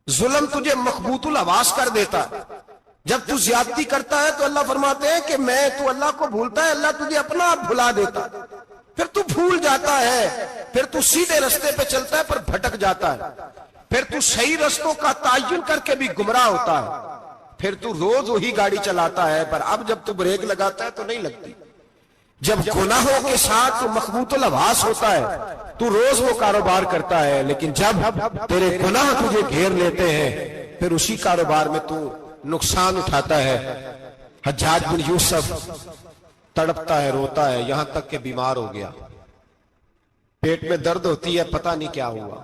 ظلم تجھے مخبوط الحواس کر دیتا ہے۔ جب تو زیادتی کرتا ہے تو اللہ فرماتے ہیں کہ تو اللہ کو بھولتا ہے، اللہ تجھے اپنا آپ بھلا دیتا ہے، پھر تو بھول جاتا ہے، پھر تو سیدھے رستے پہ چلتا ہے پر بھٹک جاتا ہے، پھر تو صحیح رستوں کا تعین کر کے بھی گمراہ ہوتا ہے، پھر تو روز وہی گاڑی چلاتا ہے پر اب جب تو بریک لگاتا ہے تو نہیں لگتی، جب گناہوں کے ساتھ تو مخبوط الحواس ہوتا ہے تو روز وہ کاروبار کرتا ہے، لیکن جب تیرے گناہ تجھے گھیر لیتے ہیں پھر اسی کاروبار میں تو نقصان اٹھاتا ہے۔ حجاج بن یوسف تڑپتا ہے، روتا ہے، یہاں تک کہ بیمار ہو گیا، پیٹ میں درد ہوتی ہے، پتہ نہیں کیا ہوا،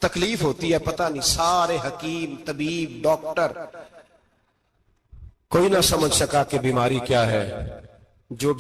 تکلیف ہوتی ہے، پتہ نہیں، سارے حکیم، طبیب، ڈاکٹر، کوئی نہ سمجھ سکا کہ بیماری کیا ہے۔ جو